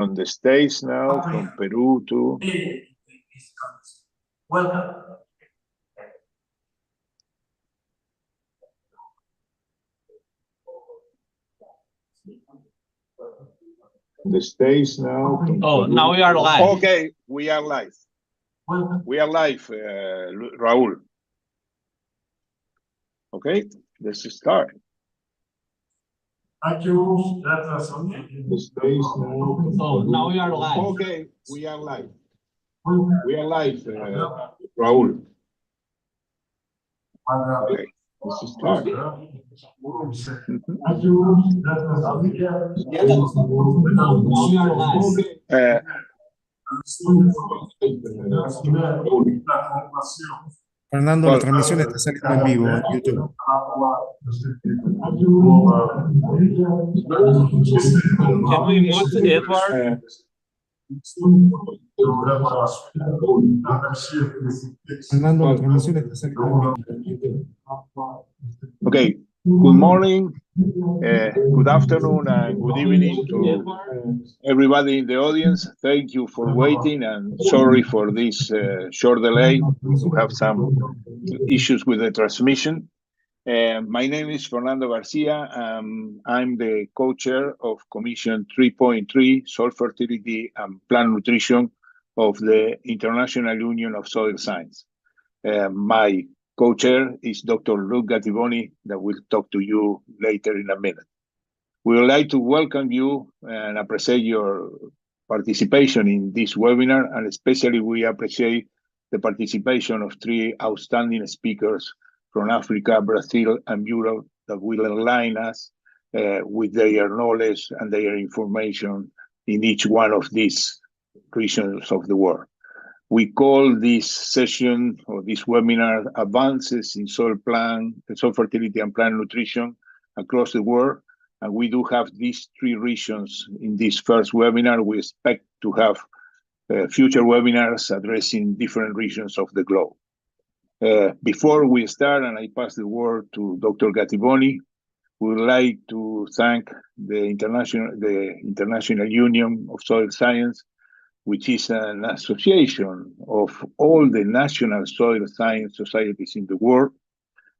from the States now, from Peru to... Welcome. The States now. Oh, now we are live. Okay, we are live. We are live, Raul. Okay, let's start. The States now. Oh, now we are live. Okay, we are live. We are live, Raul. Okay, let's start. Fernando, la transmisión está saliendo en vivo en YouTube. Can we mute Edward? Fernando, la transmisión está saliendo en YouTube. Okay, good morning, good afternoon, and good evening to everybody in the audience. Thank you for waiting, and sorry for this short delay. We have some issues with the transmission. My name is Fernando Garcia. I'm the co-chair of Commission 3.3, Soil Fertility and Plant Nutrition of the International Union of Soil Science. My co-chair is Dr. Luke Gattiboni, that will talk to you later in a minute. We would like to welcome you and appreciate your participation in this webinar, and especially we appreciate the participation of three outstanding speakers from Africa, Brazil, and Europe that will align us with their knowledge and their information in each one of these regions of the world. We call this session or this webinar Advances in Soil Fertility and Plant Nutrition across the world. And we do have these three regions in this first webinar. We expect to have future webinars addressing different regions of the globe. Before we start, and I pass the word to Dr. Gattiboni, we would like to thank the International Union of Soil Science, which is an association of all the national soil science societies in the world,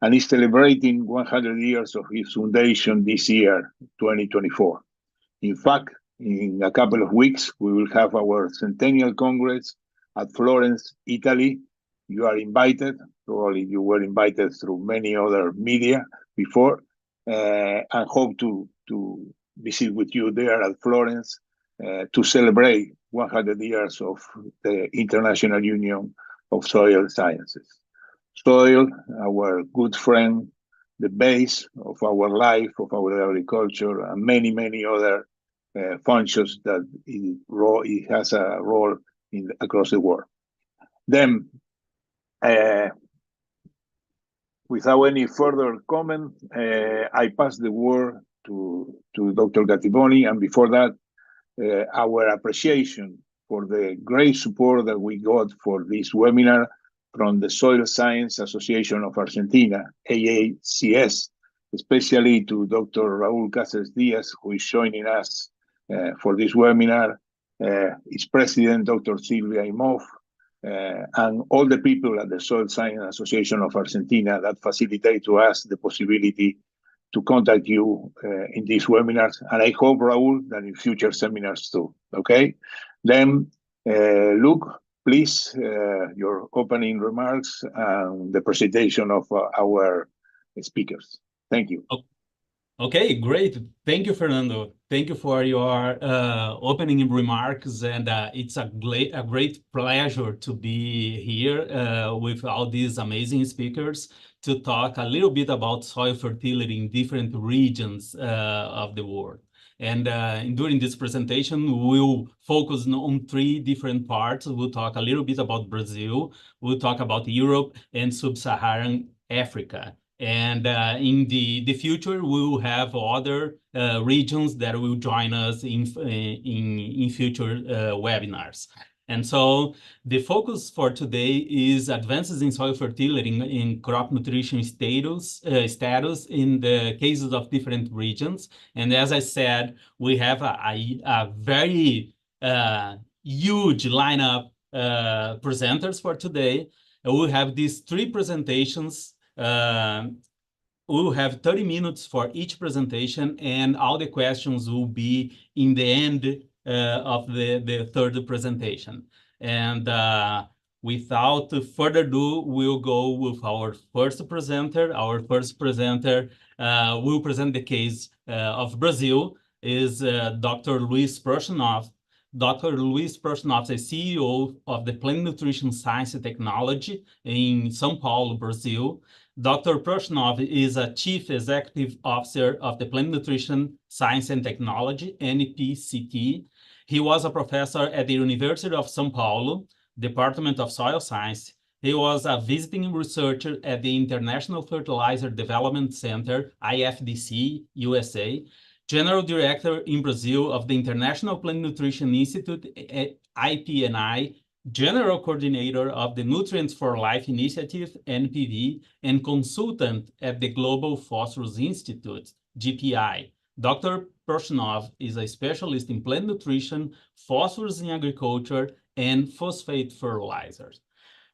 and is celebrating 100 years of its foundation this year, 2024. In fact, in a couple of weeks, we will have our Centennial Congress at Florence, Italy. You are invited. Probably you were invited through many other media before, and hope to visit with you there at Florence to celebrate 100 years of the International Union of Soil Sciences. Soil, our good friend, the base of our life, of our agriculture, and many, many other functions that it has a role in across the world. Then, without any further comment, I pass the word to Dr. Gattiboni, and before that, our appreciation for the great support that we got for this webinar from the Soil Science Association of Argentina, AACS, especially to Dr. Raúl Cáceres Díaz, who is joining us for this webinar, its president, Dr. Silvia Imhoff, and all the people at the Soil Science Association of Argentina that facilitate to us the possibility to contact you in these webinars. And I hope, Raul, that in future seminars too, okay? Then, Luke, please, your opening remarks and the presentation of our speakers. Thank you. Okay, great. Thank you, Fernando. Thank you for your opening remarks, and it's a great pleasure to be here with all these amazing speakers to talk a little bit about soil fertility in different regions of the world. And during this presentation, we'll focus on three different parts. We'll talk a little bit about Brazil, we'll talk about Europe and Sub-Saharan Africa. And in the future, we will have other regions that will join us in future webinars. And so the focus for today is advances in soil fertility in crop nutrition status in the cases of different regions. And as I said, we have a very huge lineup presenters for today. We have these 3 presentations. We'll have 30 minutes for each presentation, and all the questions will be in the end of the third presentation. And without further ado, we'll go with our first presenter. Our first presenter will present the case of Brazil, is Dr. Luis Prochnow. Dr. Luis Prochnow is CEO of the Plant Nutrition Science and Technology in São Paulo, Brazil. Dr. Prochnow is a Chief Executive Officer of the Plant Nutrition Science and Technology, NPCT. He was a professor at the University of São Paulo, Department of Soil Science. He was a visiting researcher at the International Fertilizer Development Center, IFDC, USA, General Director in Brazil of the International Plant Nutrition Institute, IPNI, General Coordinator of the Nutrients for Life Initiative, NPV, and consultant at the Global Phosphorus Institute, GPI. Dr. Prochnow is a specialist in plant nutrition, phosphorus in agriculture, and phosphate fertilizers.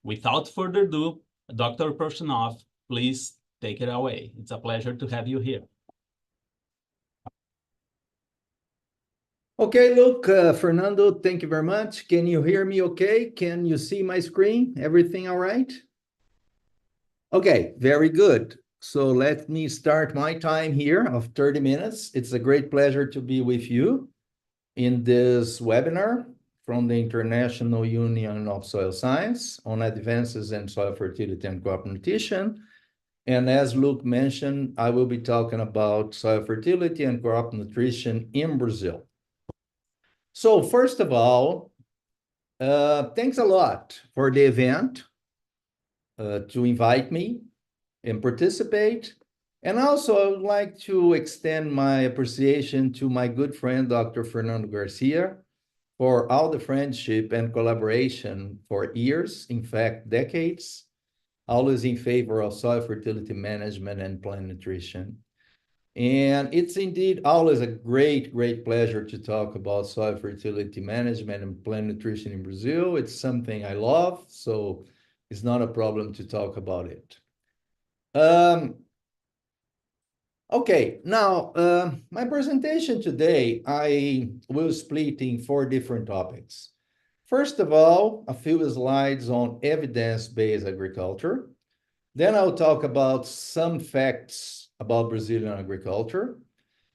Without further ado, Dr. Prochnow, please take it away. It's a pleasure to have you here. Okay, look, Fernando, thank you very much. Can you hear me okay? Can you see my screen? Everything all right? Okay, very good. So let me start my time here of 30 minutes. It's a great pleasure to be with you in this webinar from the International Union of Soil Science on advances in soil fertility and crop nutrition. And as Luke mentioned, I will be talking about soil fertility and crop nutrition in Brazil. So first of all, thanks a lot for the event, to invite me and participate. And also I would like to extend my appreciation to my good friend, Dr. Fernando Garcia, for all the friendship and collaboration for years, in fact, decades, always in favor of soil fertility management and plant nutrition. And it's indeed always a great, great pleasure to talk about soil fertility management and plant nutrition in Brazil. It's something I love, so it's not a problem to talk about it. Okay, now my presentation today, I will split in 4 different topics. First of all, a few slides on evidence-based agriculture. Then I'll talk about some facts about Brazilian agriculture.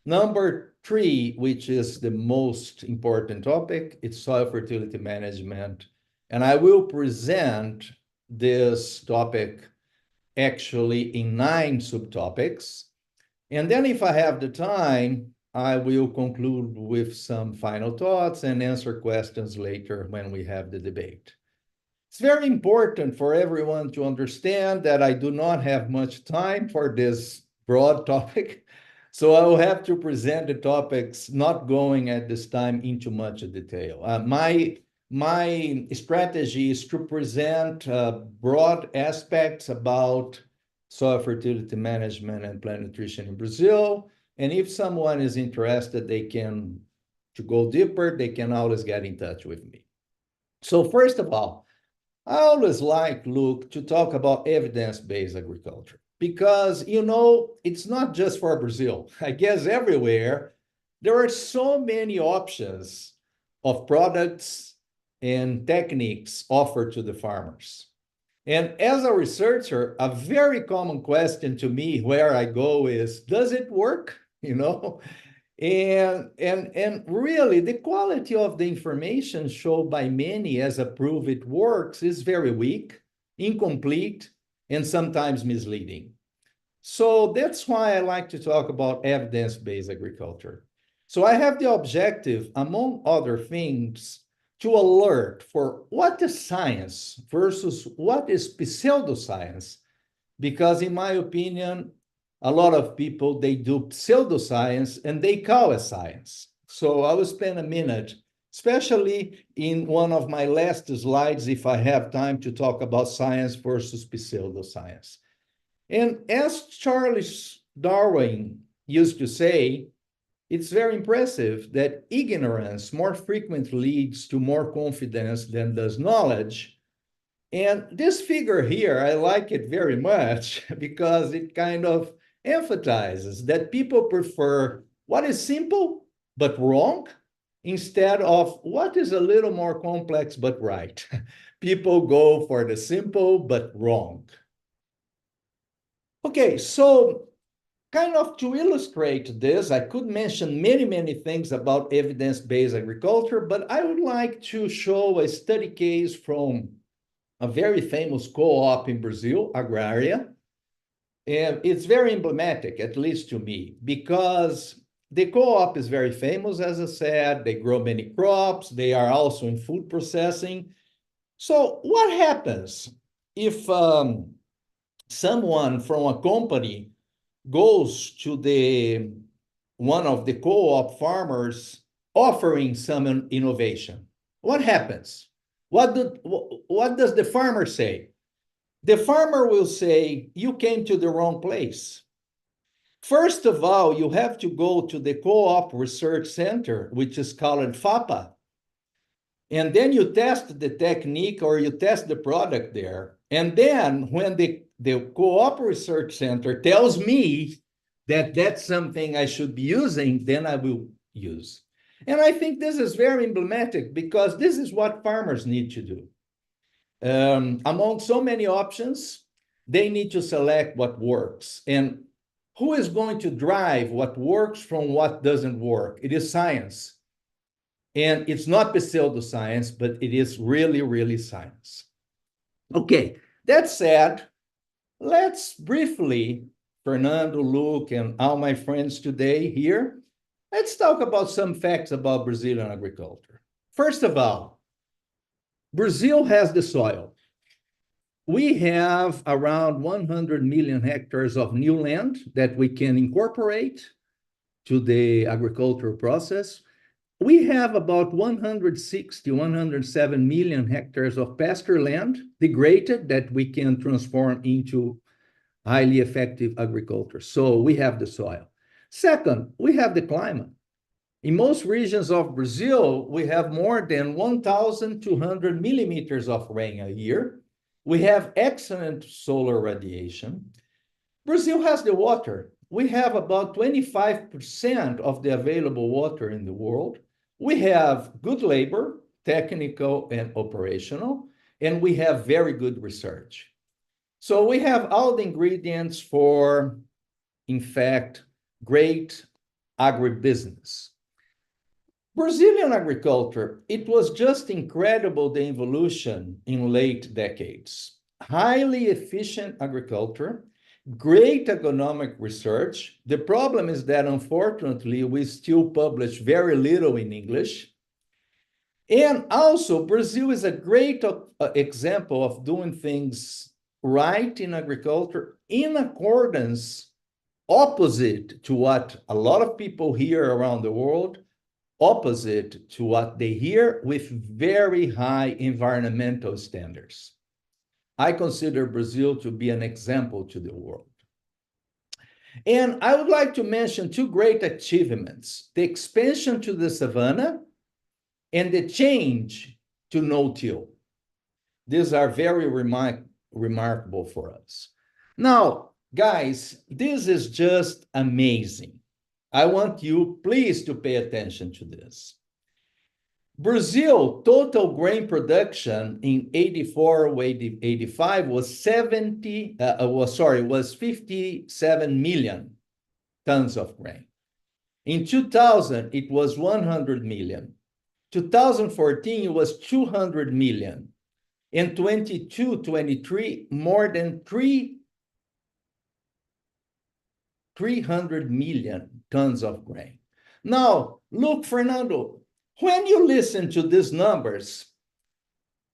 Number 3, which is the most important topic, it's soil fertility management. And I will present this topic actually in 9 subtopics. And then if I have the time, I will conclude with some final thoughts and answer questions later when we have the debate. It's very important for everyone to understand that I do not have much time for this broad topic, so I will have to present the topics not going at this time into much detail. My strategy is to present broad aspects about soil fertility management and plant nutrition in Brazil. And if someone is interested, to go deeper, they can always get in touch with me. So first of all, I always like, Luke, to talk about evidence-based agriculture because, you know, it's not just for Brazil. I guess everywhere, there are so many options of products and techniques offered to the farmers. And as a researcher, a very common question to me where I go is, does it work? You know? And really, the quality of the information shown by many as a proof it works is very weak, incomplete, and sometimes misleading. So that's why I like to talk about evidence-based agriculture. So I have the objective, among other things, to alert for what is science versus what is pseudoscience, because in my opinion, a lot of people, they do pseudoscience and they call it science. So I will spend a minute, especially in one of my last slides, if I have time, to talk about science versus pseudoscience. And as Charles Darwin used to say, it's very impressive that ignorance more frequently leads to more confidence than does knowledge. And this figure here, I like it very much because it kind of emphasizes that people prefer what is simple but wrong instead of what is a little more complex but right. People go for the simple but wrong. Okay, so kind of to illustrate this, I could mention many, many things about evidence-based agriculture, but I would like to show a study case from a very famous co-op in Brazil, Agraria. And it's very emblematic, at least to me, because the co-op is very famous, as I said. They grow many crops. They are also in food processing. So what happens if someone from a company goes to one of the co-op farmers offering some innovation? What happens? What does the farmer say? The farmer will say, you came to the wrong place. First of all, you have to go to the Co-op Research Center, which is called FAPA. And then you test the technique or you test the product there. And then when the Co-op Research Center tells me that that's something I should be using, then I will use. And I think this is very emblematic because this is what farmers need to do. Among so many options, they need to select what works. And who is going to drive what works from what doesn't work? It is science. And it's not pseudoscience, but it is really, really science. Okay, that said, let's briefly, Fernando, Luke, and all my friends today here, let's talk about some facts about Brazilian agriculture. First of all, Brazil has the soil. We have around 100 million hectares of new land that we can incorporate to the agricultural process. We have about 160, 107 million hectares of pasture land degraded that we can transform into highly effective agriculture. So we have the soil. Second, we have the climate. In most regions of Brazil, we have more than 1,200 millimeters of rain a year. We have excellent solar radiation. Brazil has the water. We have about 25% of the available water in the world. We have good labor, technical and operational, and we have very good research. So we have all the ingredients for, in fact, great agribusiness. Brazilian agriculture, it was just incredible, the evolution in late decades. Highly efficient agriculture, great agronomic research. The problem is that, unfortunately, we still publish very little in English. And also, Brazil is a great example of doing things right in agriculture in accordance, opposite to what a lot of people hear around the world, opposite to what they hear, with very high environmental standards. I consider Brazil to be an example to the world. And I would like to mention two great achievements: the expansion to the savanna and the change to no-till. These are very remarkable for us. Now, guys, this is just amazing. I want you, please, to pay attention to this. Brazil total grain production in 84-85 was 57 million tons of grain. In 2000, it was 100 million. 2014, it was 200 million. In 22-23, more than 300 million tons of grain. Now, look, Fernando, when you listen to these numbers,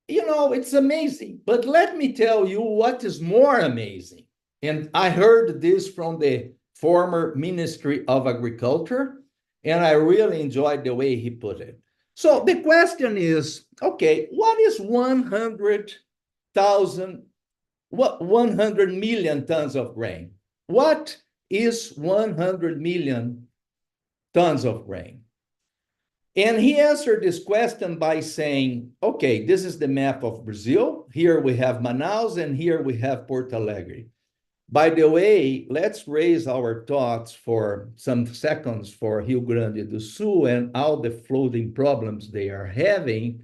you know, it's amazing. But let me tell you what is more amazing. And I heard this from the former Ministry of Agriculture, and I really enjoyed the way he put it. So the question is, okay, what is 100 million tons of grain? What is 100 million tons of grain. And he answered this question by saying, okay, this is the map of Brazil. Here we have Manaus, and here we have Porto Alegre. By the way, let's raise our thoughts for some seconds for Rio Grande do Sul and all the flooding problems they are having.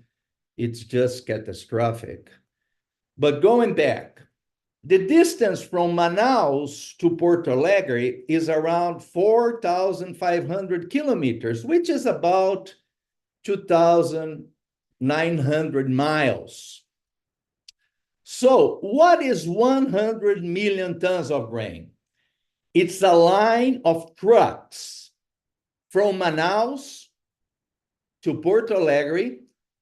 It's just catastrophic. But going back, the distance from Manaus to Porto Alegre is around 4,500 kilometers, which is about 2,900 miles. So what is 100 million tons of grain? It's a line of trucks from Manaus to Porto Alegre,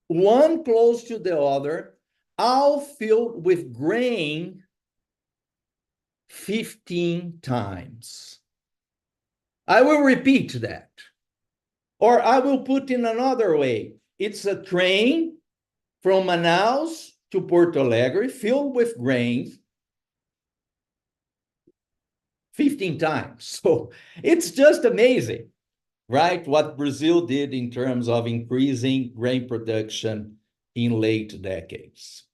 one close to the other, all filled with grain 15 times. I will repeat that. Or I will put in another way. It's a train from Manaus to Porto Alegre filled with grain 15 times. So it's just amazing, right? What Brazil did in terms of increasing grain production in late decades.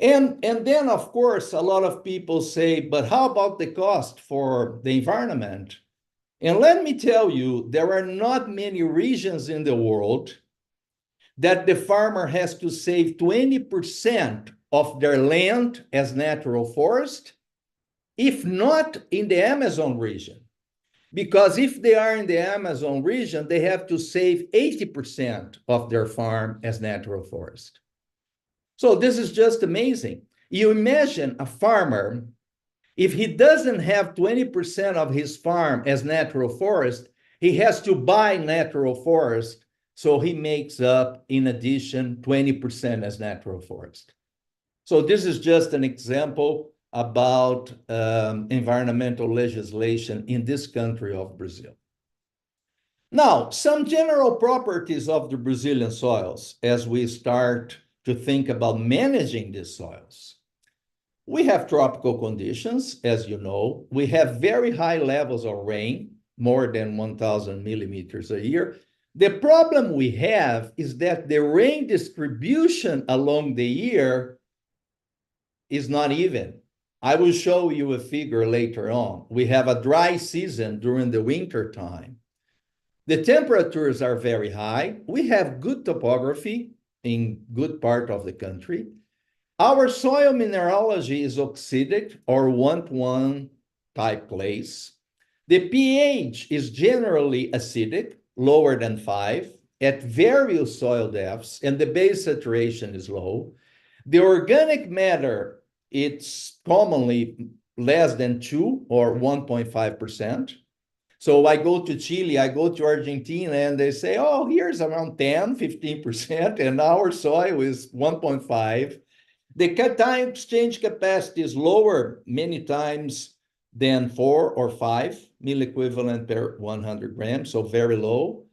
And then, of course, a lot of people say, but how about the cost for the environment? And let me tell you, there are not many regions in the world that the farmer has to save 20% of their land as natural forest, if not in the Amazon region. Because if they are in the Amazon region, they have to save 80% of their farm as natural forest. So this is just amazing. You imagine a farmer, if he doesn't have 20% of his farm as natural forest, he has to buy natural forest, so he makes up, in addition, 20% as natural forest. So this is just an example about environmental legislation in this country of Brazil. Now, some general properties of the Brazilian soils as we start to think about managing these soils. We have tropical conditions, as you know. We have very high levels of rain, more than 1,000 millimeters a year. The problem we have is that the rain distribution along the year is not even. I will show you a figure later on. We have a dry season during the winter time. The temperatures are very high. We have good topography in good part of the country. Our soil mineralogy is oxidic or 1:1 type clays. The pH is generally acidic, lower than 5, at various soil depths, and the base saturation is low. The organic matter, it's commonly less than 2 or 1.5%. So I go to Chile, I go to Argentina, and they say, oh, here's around 10, 15%, and our soil is 1.5. The cation exchange capacity is lower many times than 4 or 5 milliequivalent per 100 grams, so very low.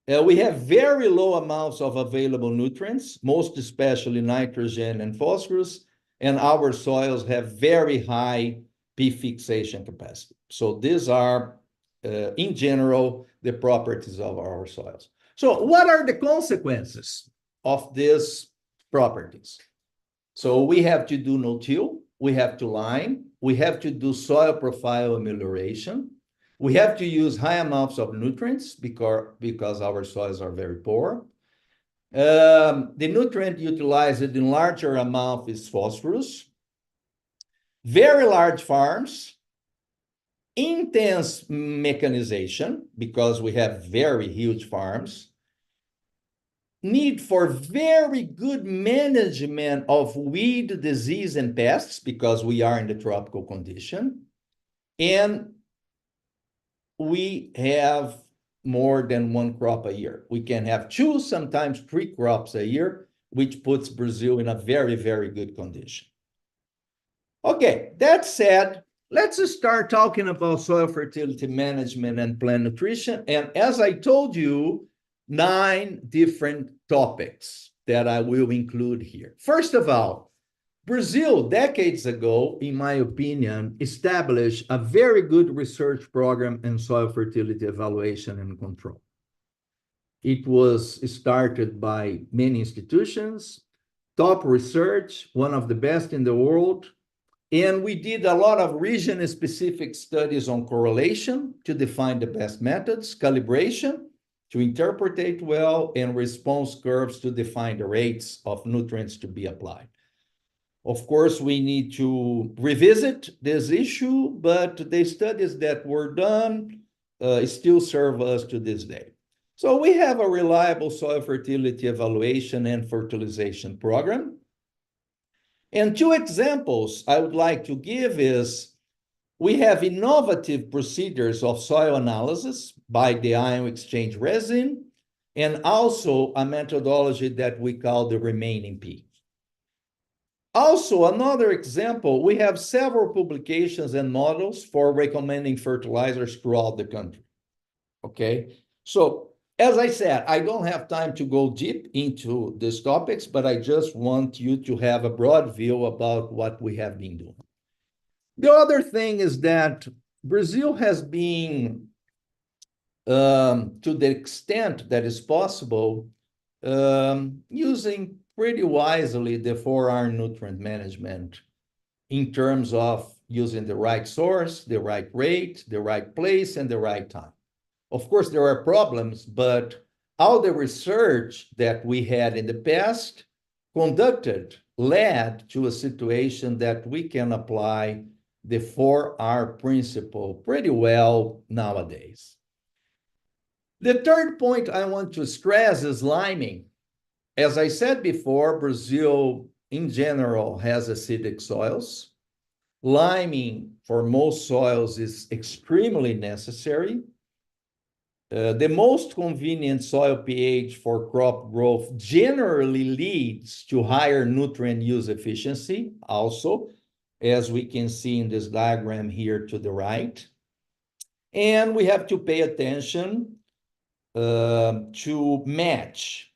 We have very low amounts of available nutrients, most especially nitrogen and phosphorus, and our soils have very high P fixation capacity. So these are, in general, the properties of our soils. So what are the consequences of these properties? So we have to do no-till, we have to lime, we have to do soil profile amelioration, we have to use high amounts of nutrients because our soils are very poor. The nutrient utilized in larger amount is phosphorus. Very large farms, intense mechanization, because we have very huge farms, need for very good management of weed, disease, and pests, because we are in the tropical condition, and we have more than one crop a year. We can have 2, sometimes 3 crops a year, which puts Brazil in a very, very good condition. Okay, that said, let's start talking about soil fertility management and plant nutrition. And as I told you, 9 different topics that I will include here. First of all, Brazil, decades ago, in my opinion, established a very good research program in soil fertility evaluation and control. It was started by many institutions, top research, one of the best in the world. And we did a lot of region-specific studies on correlation to define the best methods, calibration to interpret well, and response curves to define the rates of nutrients to be applied. Of course, we need to revisit this issue, but the studies that were done still serve us to this day. So we have a reliable soil fertility evaluation and fertilization program. And two examples I would like to give is we have innovative procedures of soil analysis by the ion exchange resin, and also a methodology that we call the remaining P. Also, another example, we have several publications and models for recommending fertilizers throughout the country. Okay, so as I said, I don't have time to go deep into these topics, but I just want you to have a broad view about what we have been doing. The other thing is that Brazil has been, to the extent that is possible, using pretty wisely the 4R nutrient management in terms of using the right source, the right rate, the right place, and the right time. Of course, there are problems, but all the research that we had in the past conducted led to a situation that we can apply the 4R principle pretty well nowadays. The third point I want to stress is liming. As I said before, Brazil in general has acidic soils. Liming for most soils is extremely necessary. The most convenient soil pH for crop growth generally leads to higher nutrient use efficiency also, as we can see in this diagram here to the right. And we have to pay attention to match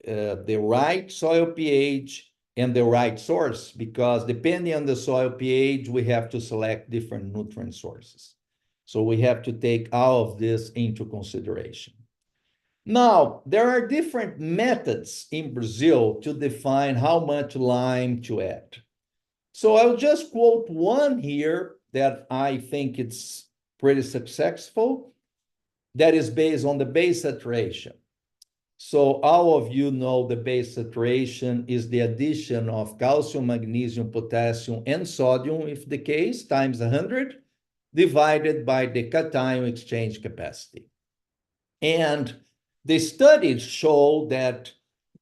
the right soil pH and the right source, because depending on the soil pH, we have to select different nutrient sources. So we have to take all of this into consideration. Now, there are different methods in Brazil to define how much lime to add. So I'll just quote one here that I think it's pretty successful, that is based on the base saturation. So all of you know the base saturation is the addition of calcium, magnesium, potassium, and sodium, if the case, times 100, divided by the cation exchange capacity. And the studies show that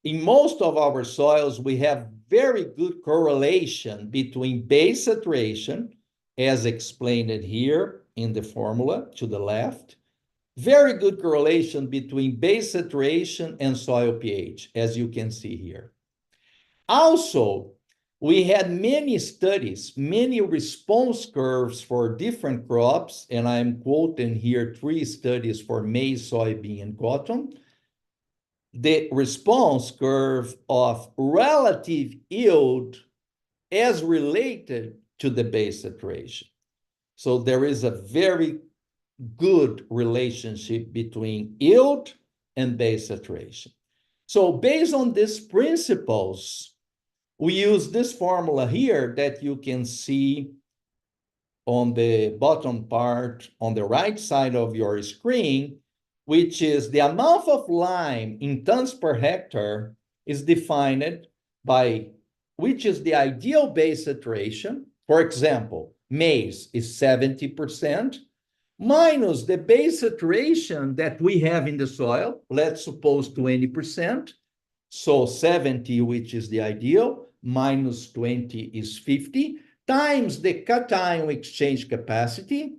in most of our soils, we have very good correlation between base saturation, as explained here in the formula to the left, very good correlation between base saturation and soil pH, as you can see here. Also, we had many studies, many response curves for different crops, and I'm quoting here 3 studies for maize, soybean, and cotton. The response curve of relative yield as related to the base saturation. So there is a very good relationship between yield and base saturation. So based on these principles, we use this formula here that you can see on the bottom part on the right side of your screen, which is the amount of lime in tons per hectare is defined by which is the ideal base saturation. For example, maize is 70%, minus the base saturation that we have in the soil, let's suppose 20%. So 70, which is the ideal, minus 20 is 50, times the cation exchange capacity,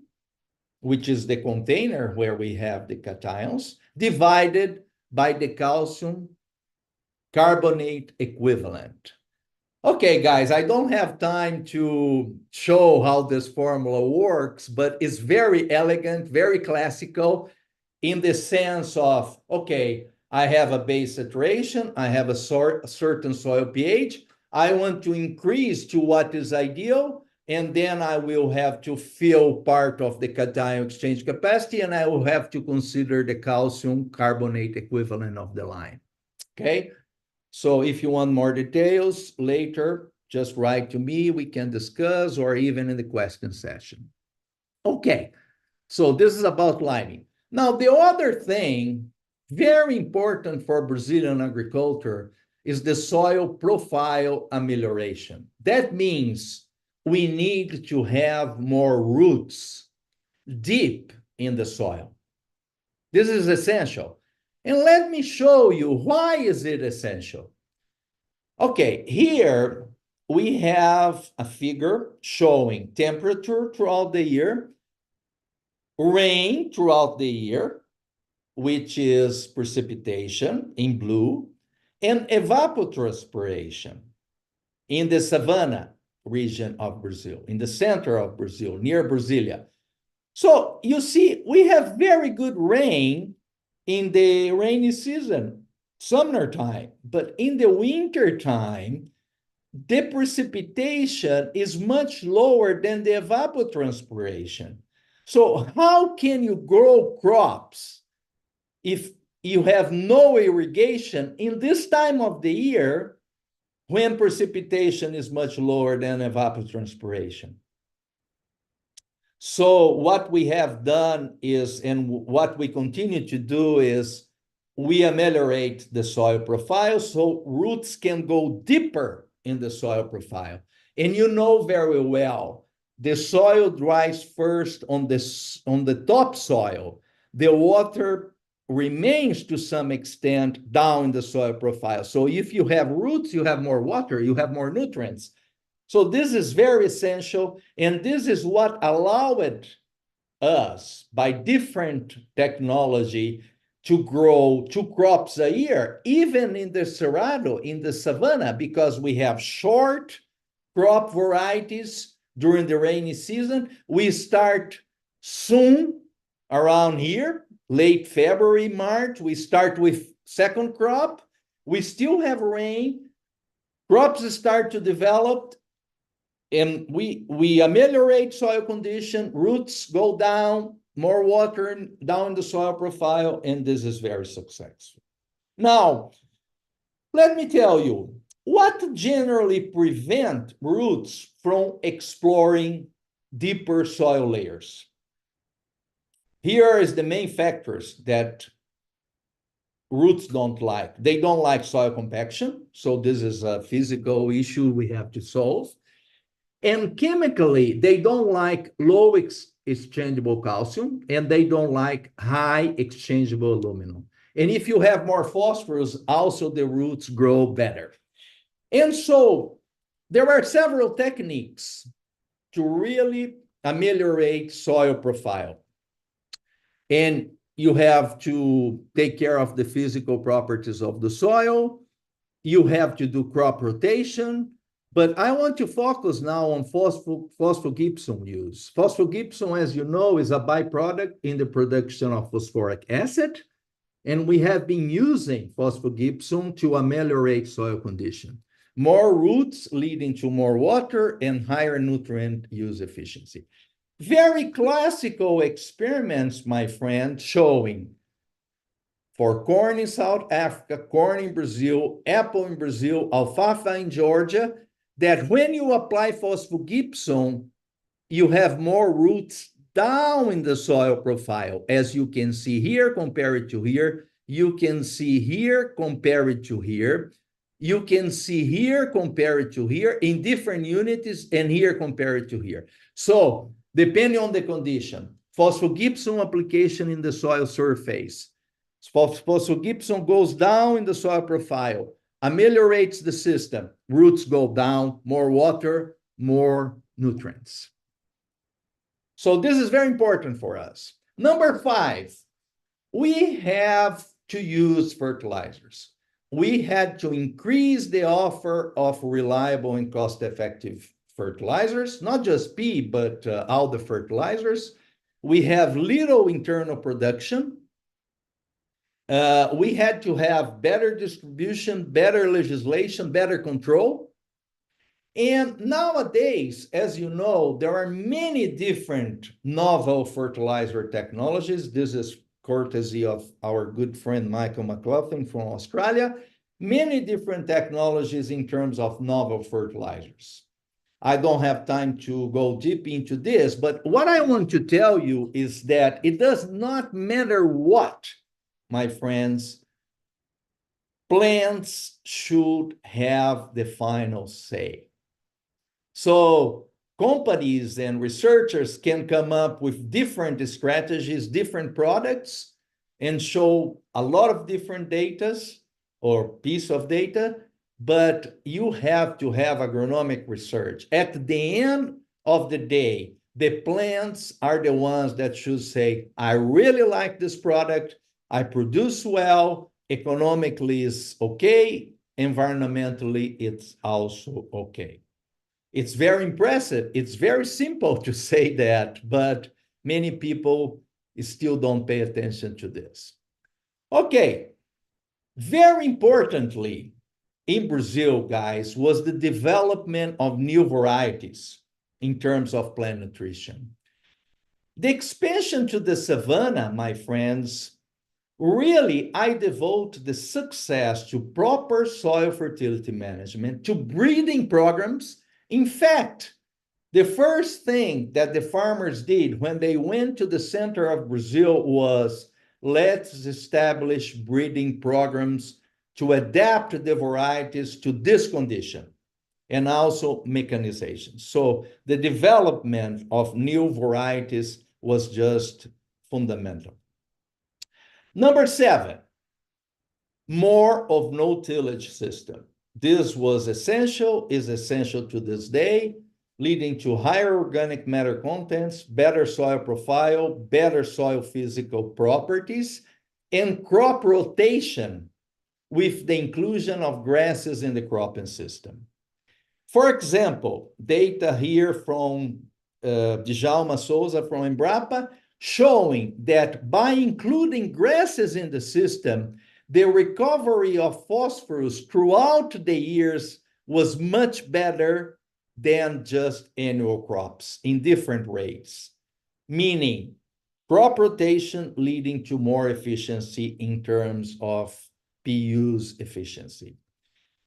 which is the container where we have the cations, divided by the calcium carbonate equivalent. Okay, guys, I don't have time to show how this formula works, but it's very elegant, very classical in the sense of, okay, I have a base saturation, I have a certain soil pH, I want to increase to what is ideal, and then I will have to fill part of the cation exchange capacity, and I will have to consider the calcium carbonate equivalent of the line, okay? So if you want more details later, just write to me, we can discuss, or even in the question session. Okay, so this is about liming. Now, the other thing, very important for Brazilian agriculture, is the soil profile amelioration. That means we need to have more roots deep in the soil. This is essential. And let me show you why is it essential. Okay, here we have a figure showing temperature throughout the year, rain throughout the year, which is precipitation in blue, and evapotranspiration in the savanna region of Brazil, in the center of Brazil, near Brasilia. So you see, we have very good rain in the rainy season, summer time, but in the winter time, the precipitation is much lower than the evapotranspiration. So how can you grow crops if you have no irrigation in this time of the year when precipitation is much lower than evapotranspiration? So what we have done is, and what we continue to do is, we ameliorate the soil profile so roots can go deeper in the soil profile. And you know very well, the soil dries first on the topsoil. The water remains to some extent down in the soil profile. So if you have roots, you have more water, you have more nutrients. So this is very essential, and this is what allowed us, by different technology, to grow 2 crops a year, even in the Cerrado, in the savanna, because we have short crop varieties during the rainy season. We start soon, around here, late February, March, we start with second crop. We still have rain, crops start to develop, and we ameliorate soil condition, roots go down, more water down the soil profile, and this is very successful. Now, let me tell you, what generally prevents roots from exploring deeper soil layers? Here is the main factors that roots don't like. They don't like soil compaction, so this is a physical issue we have to solve. And chemically, they don't like low exchangeable calcium, and they don't like high exchangeable aluminum. And if you have more phosphorus, also the roots grow better. And so there are several techniques to really ameliorate soil profile. And you have to take care of the physical properties of the soil. You have to do crop rotation. But I want to focus now on phosphogypsum use. Phosphogypsum, as you know, is a byproduct in the production of phosphoric acid. And we have been using phosphogypsum to ameliorate soil condition. More roots leading to more water and higher nutrient use efficiency. Very classical experiments, my friend, showing for corn in South Africa, corn in Brazil, apple in Brazil, alfalfa in Georgia, that when you apply phosphogypsum, you have more roots down in the soil profile. As you can see here, compared to here, you can see here, compared to here, you can see here, compared to here, in different units, and here, compared to here. So, depending on the condition, phosphogypsum application in the soil surface, phosphogypsum goes down in the soil profile, ameliorates the system, roots go down, more water, more nutrients. So this is very important for us. Number 5, we have to use fertilizers. We had to increase the offer of reliable and cost-effective fertilizers, not just P, but all the fertilizers. We have little internal production. We had to have better distribution, better legislation, better control. And nowadays, as you know, there are many different novel fertilizer technologies. This is courtesy of our good friend Michael McLaughlin from Australia. Many different technologies in terms of novel fertilizers. I don't have time to go deep into this, but what I want to tell you is that it does not matter what, my friends, plants should have the final say. So companies and researchers can come up with different strategies, different products, and show a lot of different data or piece of data, but you have to have agronomic research. At the end of the day, the plants are the ones that should say, I really like this product, I produce well, economically is okay, environmentally it's also okay. It's very impressive. It's very simple to say that, but many people still don't pay attention to this. Okay, very importantly, in Brazil, guys, was the development of new varieties in terms of plant nutrition. The expansion to the savanna, my friends, really, I devote the success to proper soil fertility management, to breeding programs. In fact, the first thing that the farmers did when they went to the center of Brazil was, let's establish breeding programs to adapt the varieties to this condition, and also mechanization. So the development of new varieties was just fundamental. Number 7, more of no-tillage system. This was essential, is essential to this day, leading to higher organic matter contents, better soil profile, better soil physical properties, and crop rotation with the inclusion of grasses in the cropping system. For example, data here from Djalma Souza from Embrapa, showing that by including grasses in the system, the recovery of phosphorus throughout the years was much better than just annual crops in different rates, meaning crop rotation leading to more efficiency in terms of PU's efficiency.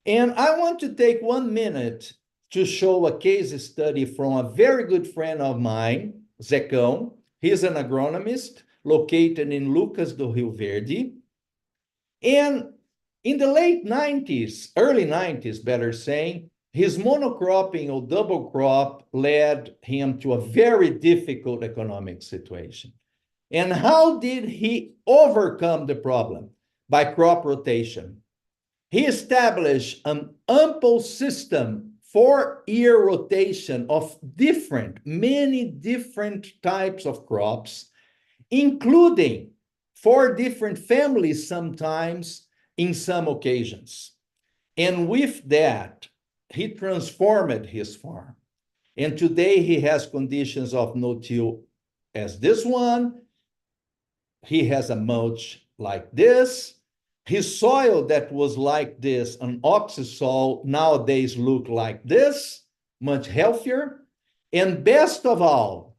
And I want to take 1 minute to show a case study from a very good friend of mine, Zecão. He's an agronomist located in Lucas do Rio Verde. And in the late 90s, early 90s, better saying, his monocropping or double crop led him to a very difficult economic situation. And how did he overcome the problem? By crop rotation. He established an ample system for year rotation of many different types of crops, including 4 different families sometimes in some occasions. And with that, he transformed his farm. And today he has conditions of no-till as this one. He has a mulch like this. His soil that was like this, an oxysol, nowadays look like this, much healthier. And best of all,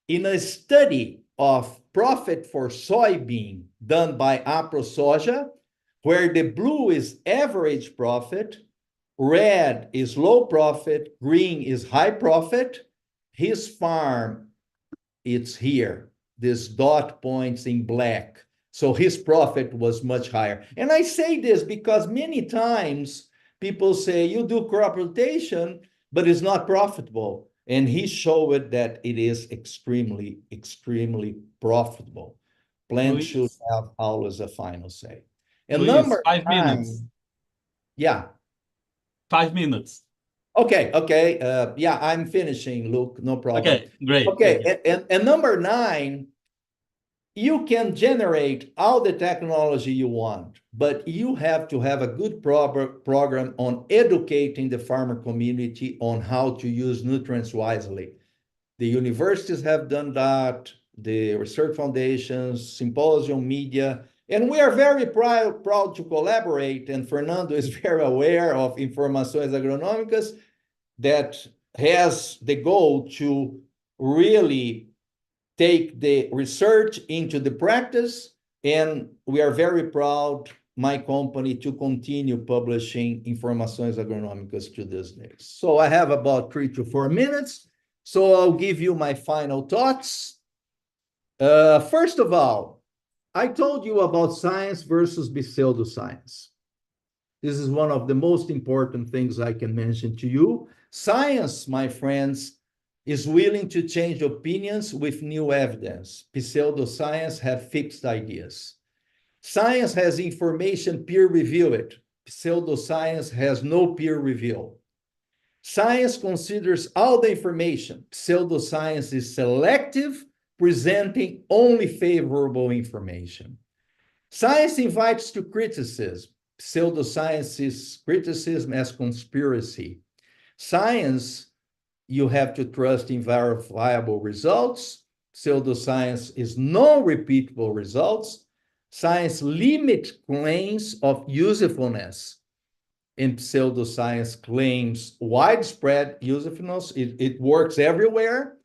in a study of profit for soybean done by AproSoja, where the blue is average profit, red is low profit, green is high profit, his farm, it's here, this dot points in black. So his profit was much higher. And I say this because many times people say, you do crop rotation, but it's not profitable. And he showed that it is extremely, extremely profitable. Plants should have always a final say. And Luis, number 5 9, minutes. Yeah. 5 minutes. Okay. Yeah, I'm finishing, Luke. No problem. Okay, great. Okay, and number 9, you can generate all the technology you want, but you have to have a good program on educating the farmer community on how to use nutrients wisely. The universities have done that, the research foundations, symposium, media, and we are very proud to collaborate, and Fernando is very aware of Informações Agronômicas, that has the goal to really take the research into the practice, and we are very proud, my company, to continue publishing Informações Agronômicas to this day. So I have about 3 to 4 minutes, so I'll give you my final thoughts. First of all, I told you about science versus pseudoscience. This is one of the most important things I can mention to you. Science, my friends, is willing to change opinions with new evidence. Pseudoscience have fixed ideas. Science has information peer-reviewed. Pseudoscience has no peer review. Science considers all the information. Pseudoscience is selective, presenting only favorable information. Science invites to criticism. Pseudoscience is criticism as conspiracy. Science, you have to trust in verifiable results. Pseudoscience is non-repeatable results. Science limits claims of usefulness, and pseudoscience claims widespread usefulness. It works everywhere,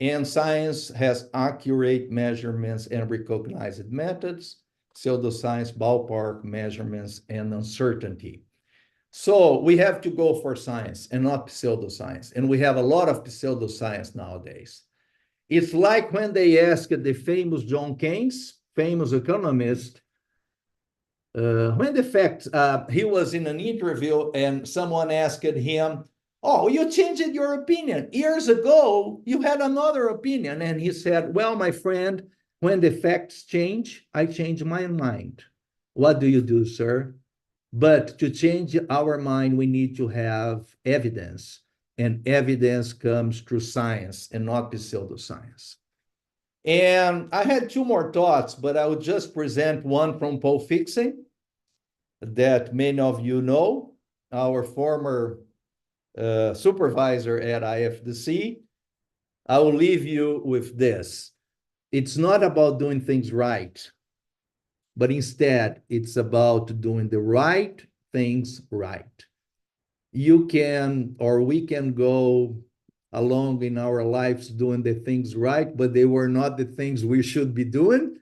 and science has accurate measurements and recognized methods. Pseudoscience, ballpark measurements, and uncertainty. So we have to go for science and not pseudoscience, and we have a lot of pseudoscience nowadays. It's like when they asked the famous John Keynes, famous economist, when the fact, he was in an interview and someone asked him, oh, you changed your opinion. Years ago, you had another opinion. And he said, well, my friend, when the facts change, I change my mind. What do you do, sir? But to change our mind, we need to have evidence. And evidence comes through science and not pseudoscience. And I had 2 more thoughts, but I would just present one from Paul Fixing that many of you know, our former supervisor at IFDC. I will leave you with this. It's not about doing things right, but instead it's about doing the right things right. You can, or we can go along in our lives doing the things right, but they were not the things we should be doing.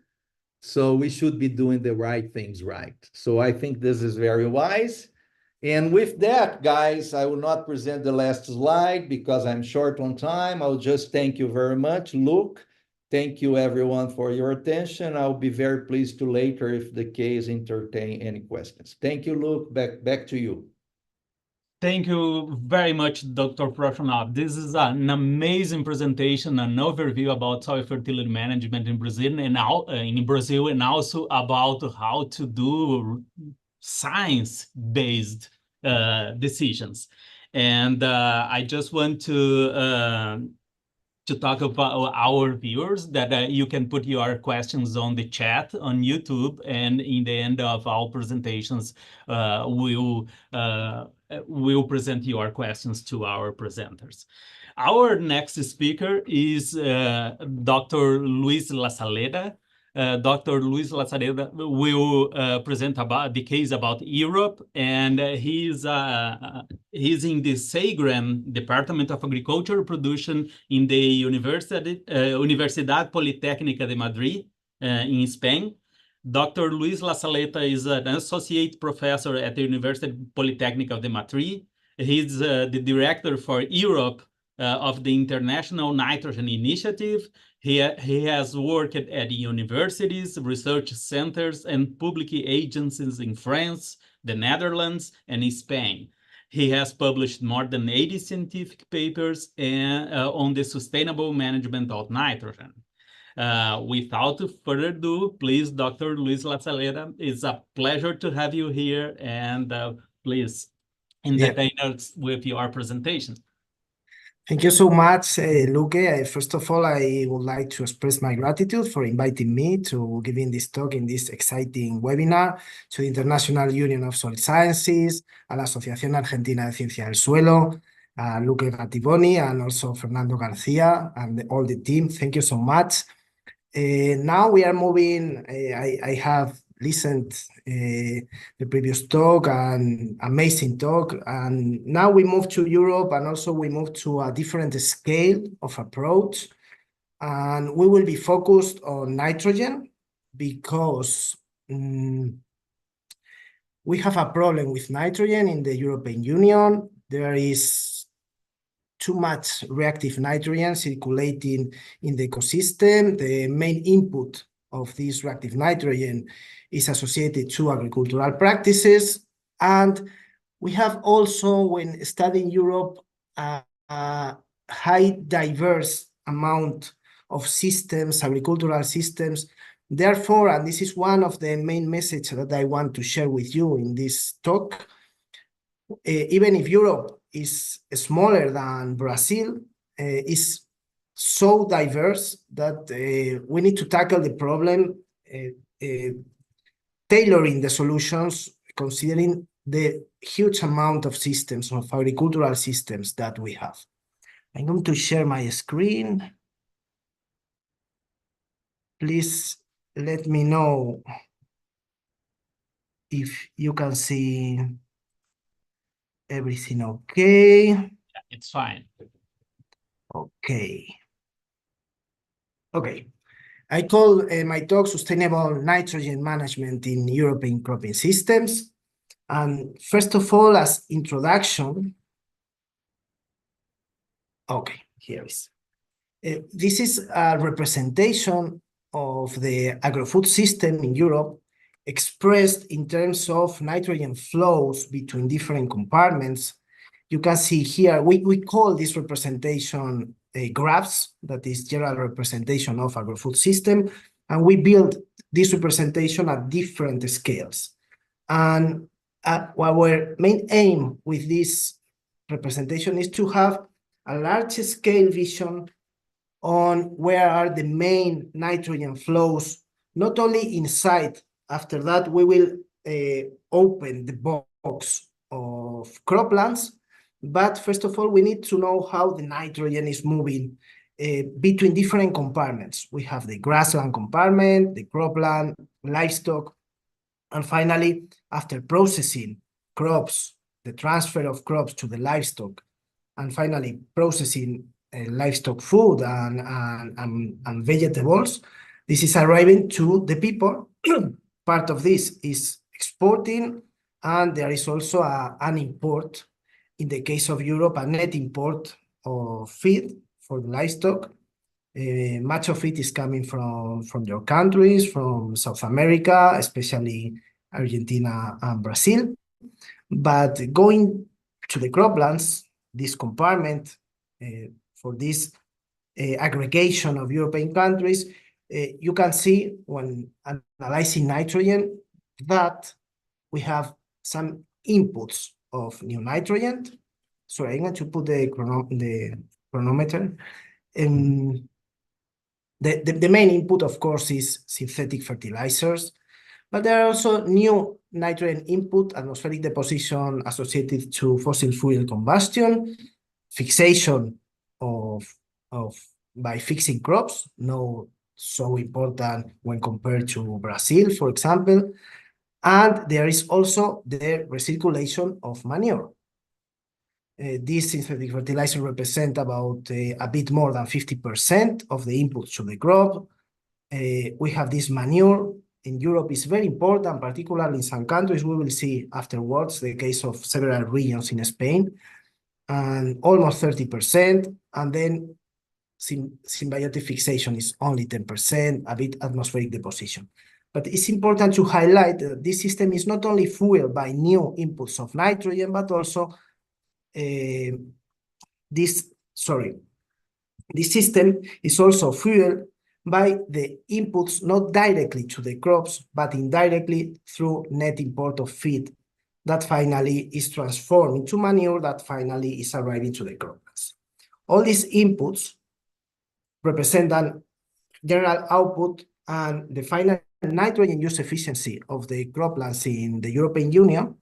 So we should be doing the right things right. So I think this is very wise. And with that, guys, I will not present the last slide because I'm short on time. I'll just thank you very much, Luke. Thank you, everyone, for your attention. I'll be very pleased to later, if the case, entertain any questions. Thank you, Luke. Back to you. Thank you very much, Dr. Prochnow. This is an amazing presentation, an overview about soil fertility management in Brazil and also about how to do science-based decisions. And I just want to talk about our viewers that you can put your questions on the chat on YouTube, and in the end of our presentations, we'll present your questions to our presenters. Our next speaker is Dr. Luis Lasaleda. Dr. Luis Lasaleda will present about the case about Europe, and he's in the SAGRAM, Department of Agricultural Production in the Universidad Politécnica de Madrid in Spain. Dr. Luis Lasaleta is an associate professor at the University Polytechnic de Madrid. He's the director for Europe of the International Nitrogen Initiative. He has worked at universities, research centers, and public agencies in France, the Netherlands, and in Spain. He has published more than 80 scientific papers on the sustainable management of nitrogen. Without further ado, please, Dr. Luis Lasaleta, it's a pleasure to have you here, and please entertain us with your presentation. Thank you so much, Luque. First of all, I would like to express my gratitude for inviting me to giving this talk in this exciting webinar to the International Union of Soil Sciences, a la Asociación Argentina de Ciencia del Suelo, Luque Gattiboni, and also Fernando Garcia, and all the team. Thank you so much. Now we are moving, I have listened the previous talk, and amazing talk. And now we move to Europe, and also we move to a different scale of approach. And we will be focused on nitrogen because we have a problem with nitrogen in the European Union. There is too much reactive nitrogen circulating in the ecosystem. The main input of this reactive nitrogen is associated to agricultural practices. And we have also, when studying Europe, a high diverse amount of systems, agricultural systems. Therefore, and this is one of the main messages that I want to share with you in this talk, even if Europe is smaller than Brazil, is so diverse that we need to tackle the problem, tailoring the solutions, considering the huge amount of systems, of agricultural systems that we have. I'm going to share my screen. Please let me know if you can see everything okay. Yeah, it's fine. Okay. Okay. I call my talk Sustainable Nitrogen Management in European Cropping Systems. And first of all, as introduction, okay, here is. This is a representation of the agro-food system in Europe, expressed in terms of nitrogen flows between different compartments. You can see here, we call this representation graphs, that is general representation of agro-food system, and we build this representation at different scales. And our main aim with this representation is to have a large scale vision on where are the main nitrogen flows, not only inside. After that, we will open the box of croplands, but first of all, we need to know how the nitrogen is moving between different compartments. We have the grassland compartment, the cropland, livestock, and finally, after processing crops, the transfer of crops to the livestock, and finally processing livestock food and vegetables, this is arriving to the people. Part of this is exporting, and there is also an import. In the case of Europe, a net import of feed for the livestock. Much of it is coming from your countries, from South America, especially Argentina and Brazil. But going to the croplands, this compartment, for this aggregation of European countries, you can see when analyzing nitrogen that we have some inputs of new nitrogen. Sorry, I'm going to put the chronometer. The main input, of course, is synthetic fertilizers, but there are also new nitrogen input, atmospheric deposition associated to fossil fuel combustion, fixation by fixing crops, no so important when compared to Brazil, for example. And there is also the recirculation of manure. These synthetic fertilizers represent about a bit more than 50% of the inputs to the crop. We have this manure. In Europe, is very important, particularly in some countries. We will see afterwards the case of several regions in Spain, and almost 30%. And then symbiotic fixation is only 10%, a bit atmospheric deposition. But it's important to highlight that this system is not only fueled by new inputs of nitrogen, but also this system is also fueled by the inputs not directly to the crops, but indirectly through net import of feed that finally is transformed into manure that finally is arriving to the croplands. All these inputs represent a general output, and the final nitrogen use efficiency of the croplands in the European Union,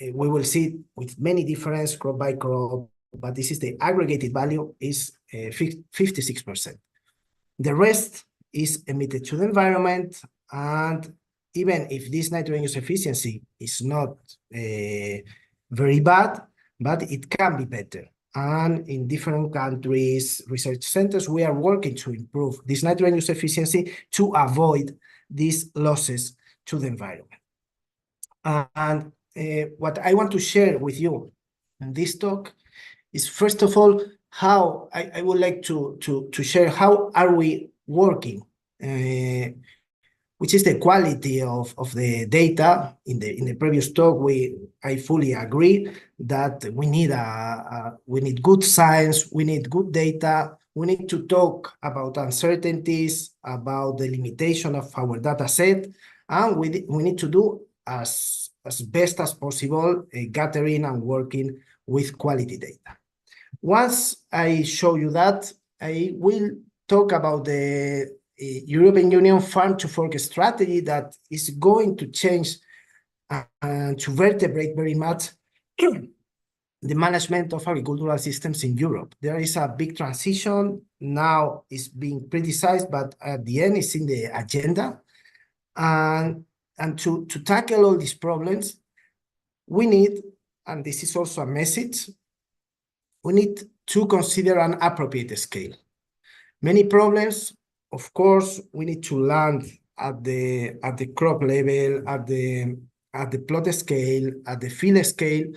we will see with many differences crop by crop, but this is the aggregated value is 56%. The rest is emitted to the environment, and even if this nitrogen use efficiency is not very bad, but it can be better. And in different countries, research centers, we are working to improve this nitrogen use efficiency to avoid these losses to the environment. And what I want to share with you in this talk is, first of all, how I would like to share how are we working, which is the quality of the data. In the previous talk, I fully agree that we need good science, we need good data, we need to talk about uncertainties, about the limitation of our data set, and we need to do as best as possible gathering and working with quality data. Once I show you that, I will talk about the European Union farm-to-fork strategy that is going to change and to vertebrate very much the management of agricultural systems in Europe. There is a big transition. Now it's being criticized, but at the end it's in the agenda. And to tackle all these problems, we need, and this is also a message, we need to consider an appropriate scale. Many problems, of course, we need to land at the crop level, at the plot scale, at the field scale,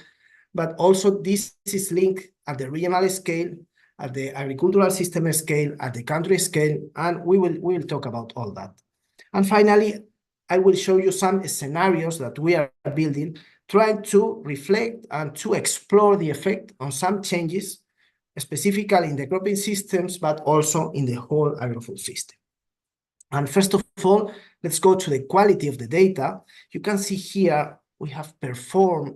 but also this is linked at the regional scale, at the agricultural system scale, at the country scale, and we will talk about all that. And finally, I will show you some scenarios that we are building, trying to reflect and to explore the effect on some changes, specifically in the cropping systems, but also in the whole agri-food system. And first of all, let's go to the quality of the data. You can see here we have performed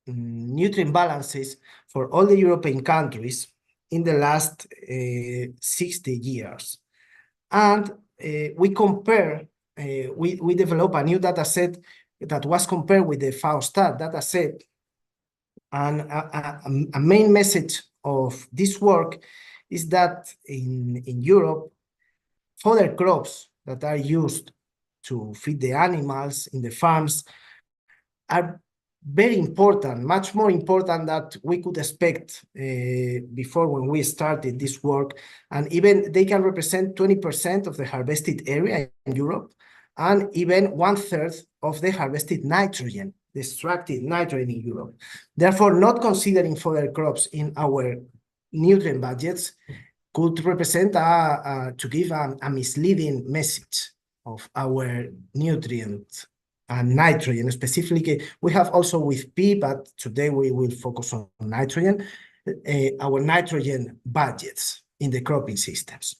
nutrient balances for all the European countries in the last 60 years. And we compare, we develop a new data set that was compared with the FAO-STAT data set. And a main message of this work is that in Europe, fodder crops that are used to feed the animals in the farms are very important, much more important than we could expect before when we started this work. And even they can represent 20% of the harvested area in Europe, and even 1/3 of the harvested nitrogen, the extracted nitrogen in Europe. Therefore, not considering fodder crops in our nutrient budgets could represent to give a misleading message of our nutrient and nitrogen. Specifically, we have also with P, but today we will focus on nitrogen, our nitrogen budgets in the cropping systems.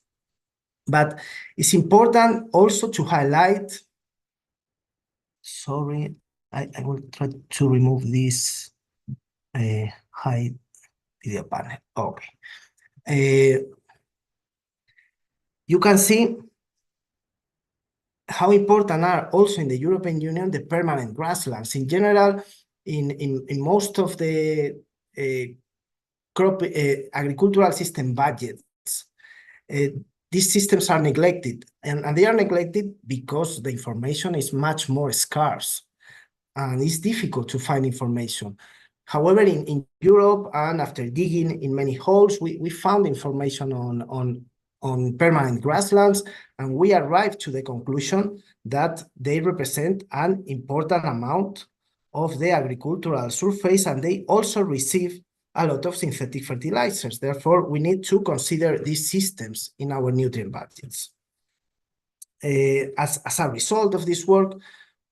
But it's important also to highlight, sorry, I will try to remove this hide video panel. Okay. You can see how important are also in the European Union the permanent grasslands. In general, in most of the agricultural system budgets, these systems are neglected, and they are neglected because the information is much more scarce, and it's difficult to find information. However, in Europe, and after digging in many holes, we found information on permanent grasslands, and we arrived to the conclusion that they represent an important amount of the agricultural surface, and they also receive a lot of synthetic fertilizers. Therefore, we need to consider these systems in our nutrient budgets. As a result of this work,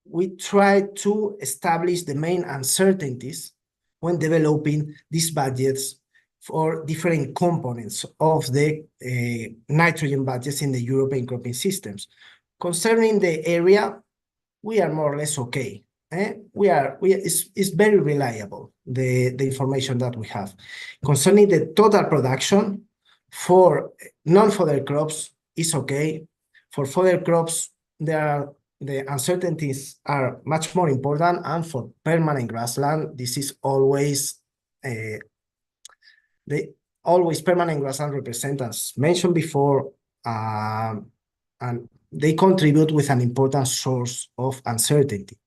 we try to establish the main uncertainties when developing these budgets for different components of the nitrogen budgets in the European cropping systems. Concerning the area, we are more or less okay. It's very reliable, the information that we have. Concerning the total production for non-fodder crops is okay. For fodder crops, the uncertainties are much more important, and for permanent grassland, this is always permanent grassland represent, as mentioned before, and they contribute with an important source of uncertainty.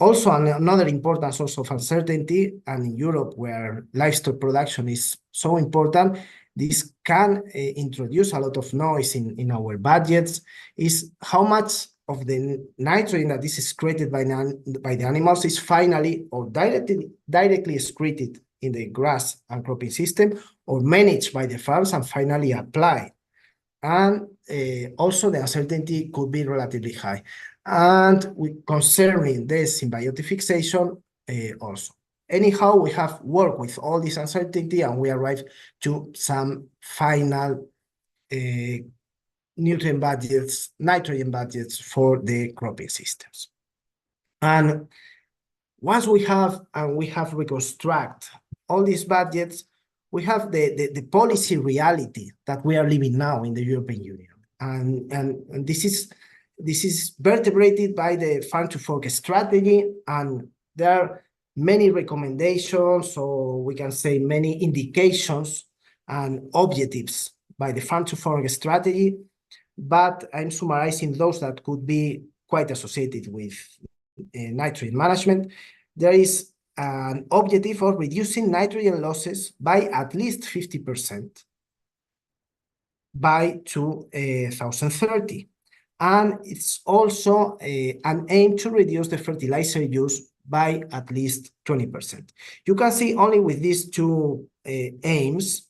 Also, another important source of uncertainty, and in Europe, where livestock production is so important, this can introduce a lot of noise in our budgets, is how much of the nitrogen that is excreted by the animals is finally or directly excreted in the grass and cropping system, or managed by the farms and finally applied. And also the uncertainty could be relatively high. And concerning the symbiotic fixation also. Anyhow, we have worked with all this uncertainty and we arrived to some final nutrient budgets, nitrogen budgets for the cropping systems. And once we have reconstruct all these budgets, we have the policy reality that we are living now in the European Union. And this is vertebrated by the farm to fork strategy, and there are many recommendations, or we can say many indications and objectives by the farm to fork strategy, but I'm summarizing those that could be quite associated with nitrogen management. There is an objective of reducing nitrogen losses by at least 50% by 2030. And it's also an aim to reduce the fertilizer use by at least 20%. You can see only with these two aims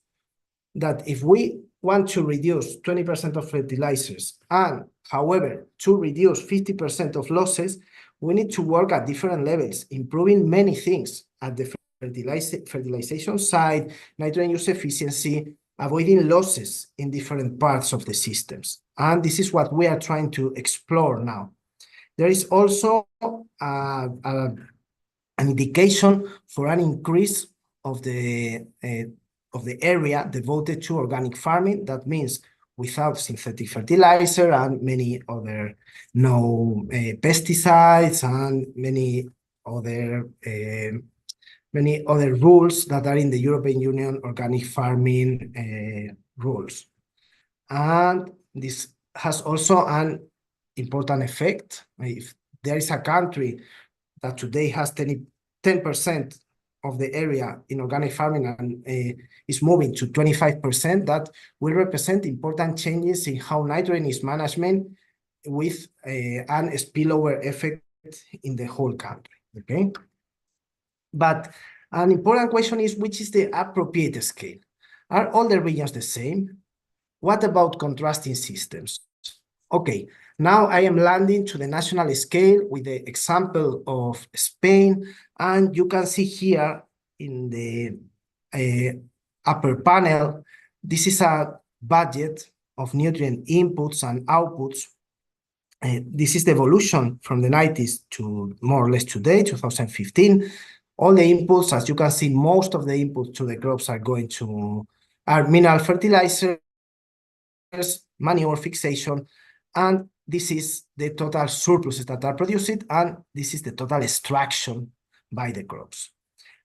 that if we want to reduce 20% of fertilizers and, however, to reduce 50% of losses, we need to work at different levels, improving many things at the fertilization side, nitrogen use efficiency, avoiding losses in different parts of the systems. And this is what we are trying to explore now. There is also an indication for an increase of the area devoted to organic farming. That means without synthetic fertilizer and many other pesticides and many other rules that are in the European Union organic farming rules. And this has also an important effect. If there is a country that today has 10% of the area in organic farming and is moving to 25%, that will represent important changes in how nitrogen is management with an spillover effect in the whole country, okay? But an important question is, which is the appropriate scale? Are all the regions the same? What about contrasting systems? Okay, now I am landing to the national scale with the example of Spain, and you can see here in the upper panel, this is a budget of nutrient inputs and outputs. This is the evolution from the 90s to more or less today, 2015. All the inputs, as you can see, most of the inputs to the crops are mineral fertilizers, manure fixation, and this is the total surpluses that are produced, and this is the total extraction by the crops.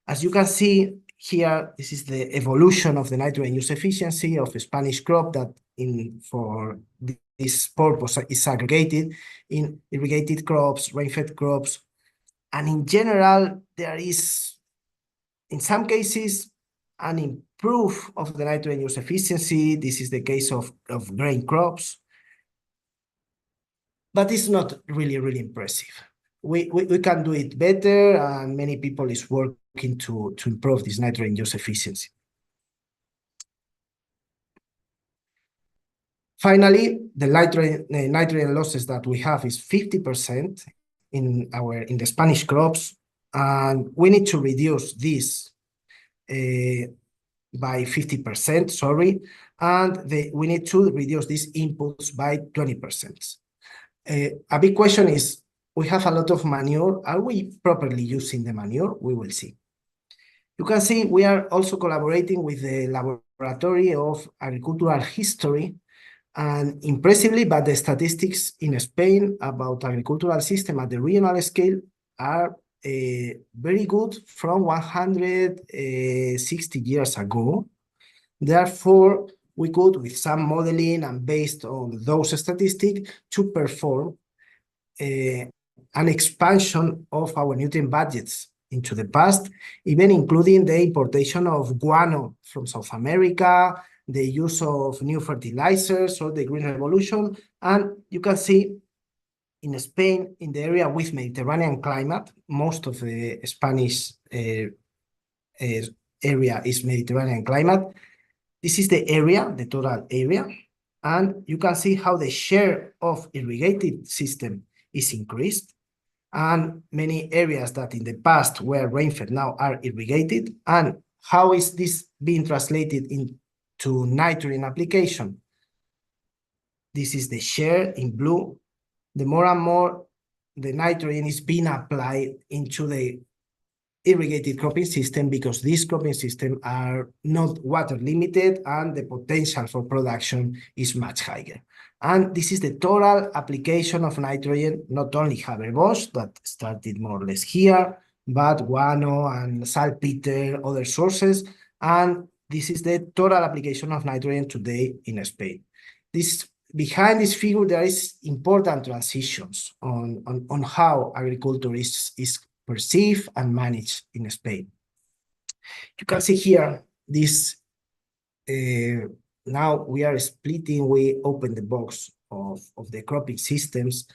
As you can see here, this is the evolution of the nitrogen use efficiency of a Spanish crop that for this purpose is aggregated in irrigated crops, rain-fed crops, and in general, there is, in some cases, an improve of the nitrogen use efficiency. This is the case of grain crops, but it's not really impressive. We can do it better, and many people is working to improve this nitrogen use efficiency. Finally, the nitrogen losses that we have is 50% in the Spanish crops, and we need to reduce this by 50%, sorry, and we need to reduce these inputs by 20%. A big question is, we have a lot of manure. Are we properly using the manure? We will see. You can see we are also collaborating with the Laboratory of Agricultural History, and impressively, but the statistics in Spain about agricultural system at the regional scale are very good from 160 years ago. Therefore, we could, with some modeling and based on those statistics, to perform an expansion of our nutrient budgets into the past, even including the importation of guano from South America, the use of new fertilizers or the green revolution. And you can see in Spain, in the area with Mediterranean climate, most of the Spanish area is Mediterranean climate. This is the area, the total area, and you can see how the share of irrigated system is increased, and many areas that in the past were rainfed now are irrigated. And how is this being translated into nitrogen application? This is the share in blue. The more and more the nitrogen is being applied into the irrigated cropping system, because these cropping systems are not water limited and the potential for production is much higher. And this is the total application of nitrogen, not only Haber-Bosch that started more or less here, but guano and saltpeter, other sources. And this is the total application of nitrogen today in Spain. Behind this figure, there is important transitions on how agriculture is perceived and managed in Spain. You can see here this, now we are splitting, we open the box of the cropping systems,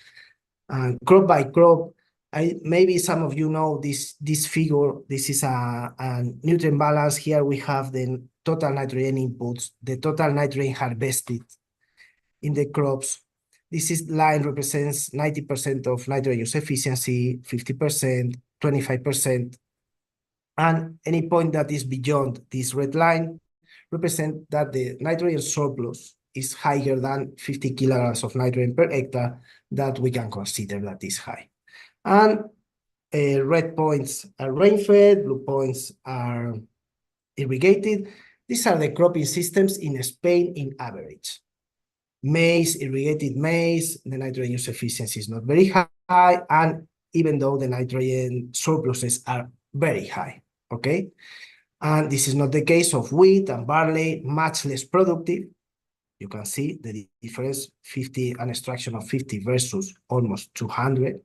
and crop by crop. Maybe some of you know this figure. This is a nutrient balance. Here we have the total nitrogen inputs, the total nitrogen harvested in the crops. This line represents 90% of nitrogen use efficiency, 50%, 25%. And any point that is beyond this red line represents that the nitrogen surplus is higher than 50 kilograms of nitrogen per hectare, that we can consider that is high. And red points are rain-fed, blue points are irrigated. These are the cropping systems in Spain in average. Maize, irrigated maize, the nitrogen use efficiency is not very high, and even though the nitrogen surpluses are very high, okay? And this is not the case of wheat and barley, much less productive. You can see the difference, 50, an extraction of 50 versus almost 200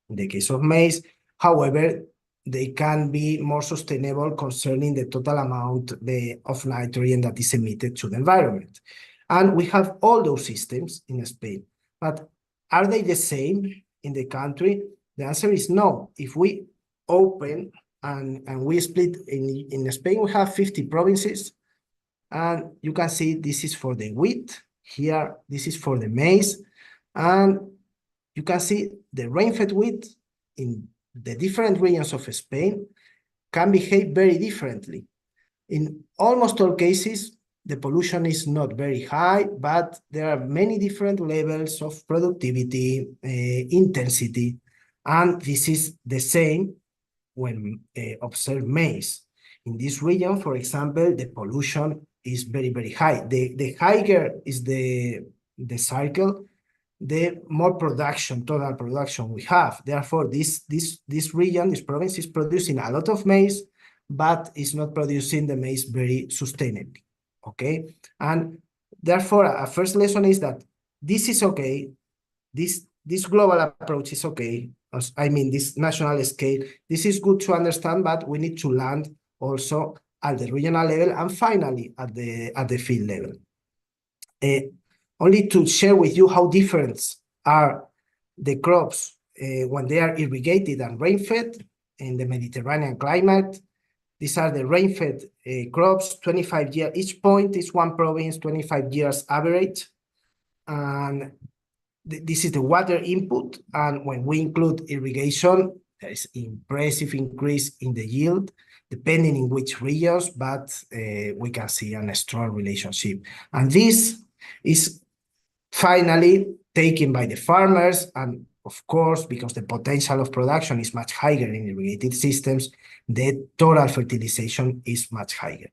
in the case of maize. However, they can be more sustainable concerning the total amount of nitrogen that is emitted to the environment. And we have all those systems in Spain. But are they the same in the country? The answer is no. If we open and we split in Spain, we have 50 provinces. And you can see this is for the wheat. Here, this is for the maize. And you can see the rain-fed wheat in the different regions of Spain can behave very differently. In almost all cases, the pollution is not very high, but there are many different levels of productivity, intensity, and this is the same when observed maize. In this region, for example, the pollution is very, very high. The higher is the cycle, the more production, total production we have. Therefore, this region, this province is producing a lot of maize, but is not producing the maize very sustainably. Okay, and therefore a first lesson is that this is okay, this global approach is okay, I mean this national scale, this is good to understand, but we need to land also at the regional level and finally at the field level. Only to share with you how different are the crops when they are irrigated and rain-fed in the Mediterranean climate. These are the rain-fed crops, 25 years. Each point is one province, 25 years average. And this is the water input. And when we include irrigation, there is impressive increase in the yield, depending in which regions, but we can see a strong relationship. And this is finally taken by the farmers, and of course, because the potential of production is much higher in irrigated systems, the total fertilization is much higher.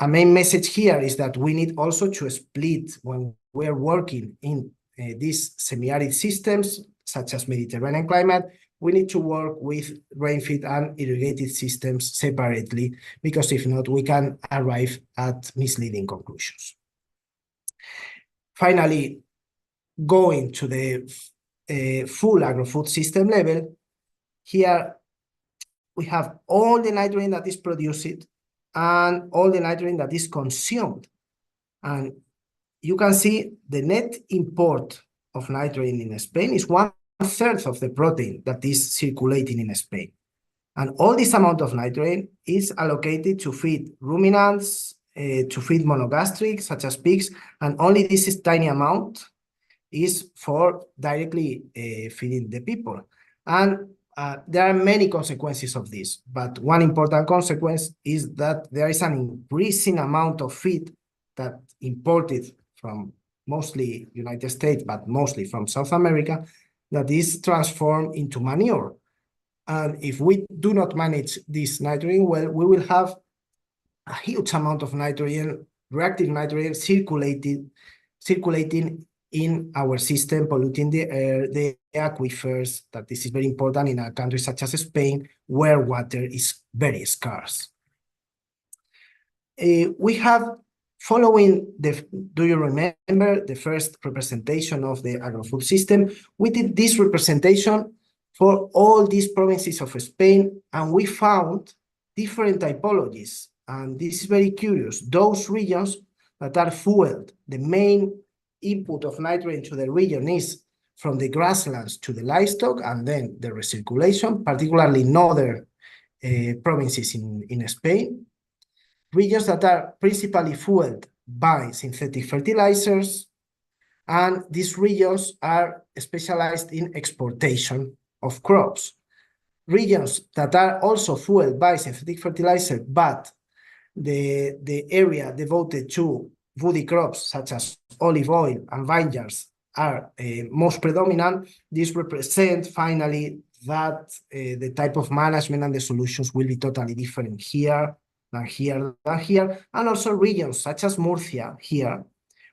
A main message here is that we need also to split when we are working in these semi-arid systems, such as Mediterranean climate. We need to work with rain-fed and irrigated systems separately, because if not, we can arrive at misleading conclusions. Finally, going to the full agro-food system level, here we have all the nitrogen that is produced and all the nitrogen that is consumed. And you can see the net import of nitrogen in Spain is 1/3 of the protein that is circulating in Spain. And all this amount of nitrogen is allocated to feed ruminants, to feed monogastrics such as pigs, and only this is tiny amount is for directly feeding the people. And there are many consequences of this, but one important consequence is that there is an increasing amount of feed that imported from mostly United States, but mostly from South America, that is transformed into manure. And if we do not manage this nitrogen well, we will have a huge amount of nitrogen, reactive nitrogen, circulating in our system, polluting the air, the aquifers, that this is very important in a country such as Spain, where water is very scarce. We have, following do you remember the first representation of the agro-food system? We did this representation for all these provinces of Spain, and we found different typologies. And this is very curious. Those regions that are fueled, the main input of nitrogen to the region is from the grasslands to the livestock, and then the recirculation, particularly northern provinces in Spain. Regions that are principally fueled by synthetic fertilizers, and these regions are specialized in exportation of crops. Regions that are also fueled by synthetic fertilizer, but the area devoted to woody crops such as olive oil and vineyards are most predominant. This represents finally that the type of management and the solutions will be totally different here than here, and also regions such as Murcia here,